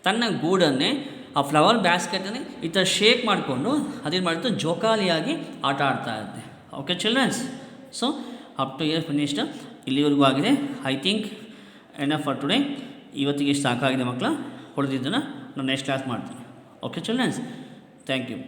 ತನ್ನ ಗೂಡನ್ನೇ ಆ ಫ್ಲವರ್ ಬ್ಯಾಸ್ಕೆಟನ್ನೇ ಈ ಥರ ಶೇಕ್ ಮಾಡಿಕೊಂಡು ಅದೇನು ಮಾಡಿತ್ತು ಜೋಕಾಲಿಯಾಗಿ ಆಟ ಆಡ್ತಾ ಇರುತ್ತೆ. Okay children, so up to year finished, ಇಲ್ಲಿವರೆಗೂ ಆಗಿದೆ. I think enough for today, ಇವತ್ತಿಗೆ ಇಷ್ಟು ಸಾಕಾಗಿದೆ ಮಕ್ಕಳ. ಹೊಡೆದಿದ್ದನ್ನು ನಾನು ನೆಕ್ಸ್ಟ್ ಕ್ಲಾಸ್ ಮಾಡ್ತೀನಿ. Okay children, thank you.